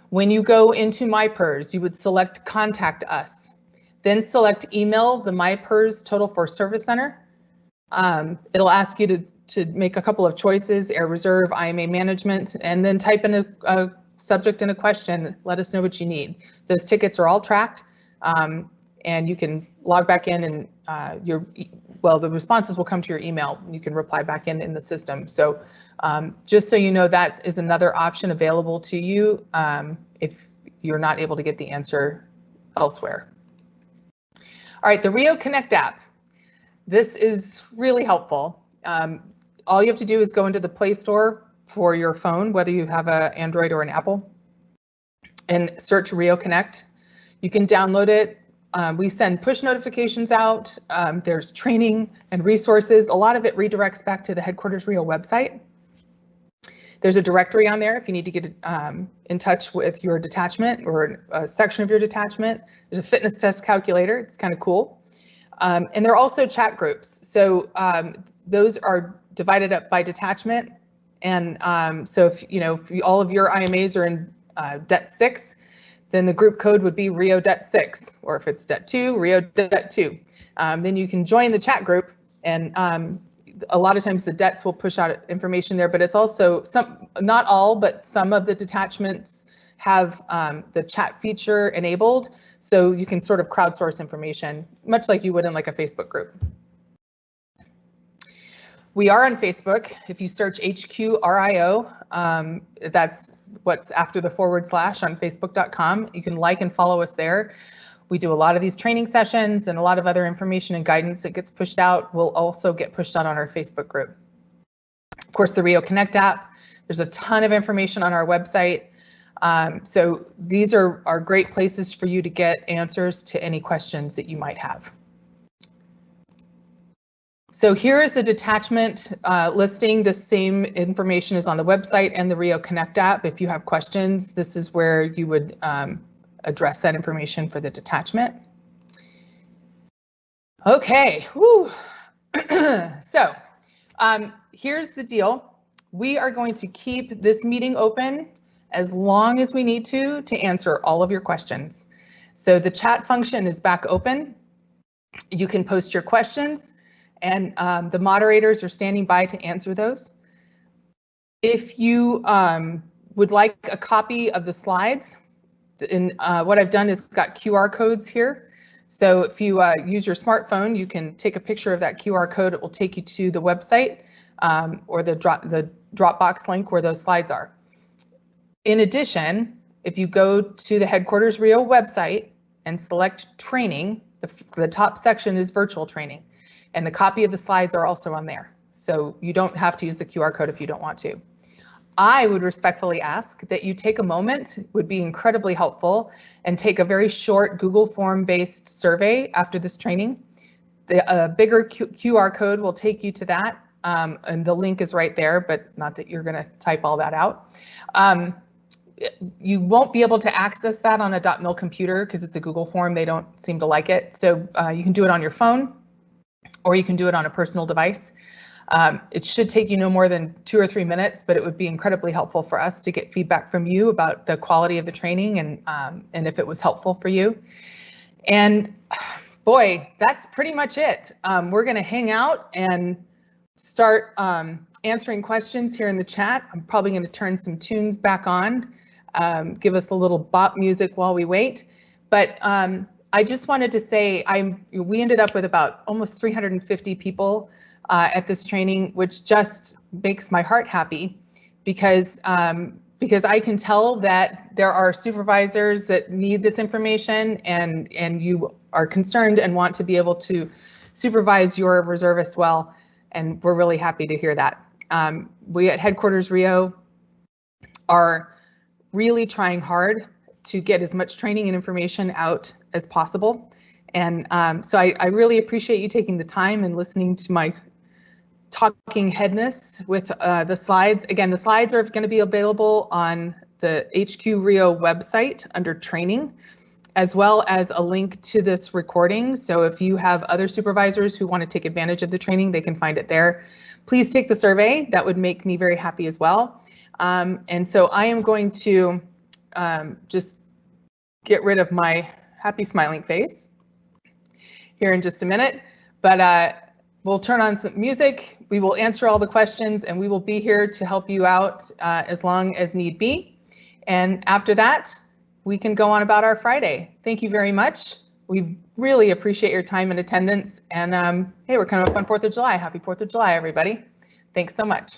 When you go into My PIRRs, you would select Contact Us, then select Email the My PIRRs Total Force Service Center. It'll ask you to make a couple of choices, Air Reserve, IMA Management, and then type in a subject and a question. Let us know what you need. Those tickets are all tracked, and you can log back in and the responses will come to your email. You can reply back in the system. So just so you know, that is another option available to you if you're not able to get the answer elsewhere. All right, the Rio Connect app. This is really helpful. All you have to do is go into the Play Store for your phone, whether you have an Android or an Apple, and search Rio Connect. You can download it. We send push notifications out. There's training and resources. A lot of it redirects back to the Headquarters Rio website. There's a directory on there if you need to get in touch with your detachment or a section of your detachment. There's a fitness test calculator. It's kind of cool. And there are also chat groups. So those are divided up by detachment. And so if all of your IMAs are in Det 6, then the group code would be Rio Det 6, or if it's Det 2, Rio Det 2. Then you can join the chat group, and a lot of times the DETs will push out information there, but it's also not all, but some of the detachments have the chat feature enabled, so you can sort of crowdsource information, much like you would in like a Facebook group. We are on Facebook. If you search HQRIO, that's what's after the / on facebook.com. You can like and follow us there. We do a lot of these training sessions, and a lot of other information and guidance that gets pushed out will also get pushed out on our Facebook group. Of course, the Rio Connect app. There's a ton of information on our website. So these are great places for you to get answers to any questions that you might have. So here is the detachment listing. The same information is on the website and the Rio Connect app. If you have questions, this is where you would address that information for the detachment. Okay, woo. So here's the deal. We are going to keep this meeting open as long as we need to answer all of your questions. So the chat function is back open. You can post your questions, and the moderators are standing by to answer those. If you would like a copy of the slides, what I've done is got QR codes here. So if you use your smartphone, you can take a picture of that QR code. It will take you to the website or the Dropbox link where those slides are. In addition, if you go to the Headquarters Rio website and select training, the top section is virtual training, and the copy of the slides are also on there. So you don't have to use the QR code if you don't want to. I would respectfully ask that you take a moment, would be incredibly helpful, and take a very short Google form based survey after this training. The bigger QR code will take you to that, and the link is right there, but not that you're going to type all that out. You won't be able to access that on a .mil computer because it's a Google form. They don't seem to like it. So you can do it on your phone, or you can do it on a personal device. It should take you no more than 2 or 3 minutes, but it would be incredibly helpful for us to get feedback from you about the quality of the training and if it was helpful for you. And boy, that's pretty much it. We're going to hang out and start answering questions here in the chat. I'm probably going to turn some tunes back on, give us a little bop music while we wait. But I just wanted to say we ended up with about almost 350 people at this training, which just makes my heart happy because I can tell that there are supervisors that need this information, and you are concerned and want to be able to supervise your reservist well, and we're really happy to hear that. We at Headquarters Rio are really trying hard to get as much training and information out as possible, and so I really appreciate you taking the time and listening to my talking headness with the slides. Again, the slides are going to be available on the HQ Rio website under training, as well as a link to this recording. So if you have other supervisors who want to take advantage of the training, they can find it there. Please take the survey. That would make me very happy as well. And so I am going to just get rid of my happy smiling face here in just a minute, but we'll turn on some music, we will answer all the questions, and we will be here to help you out as long as need be. And after that, we can go on about our Friday. Thank you very much. We really appreciate your time and attendance. And hey, we're coming up on 4th of July. Happy 4th of July, everybody. Thanks so much.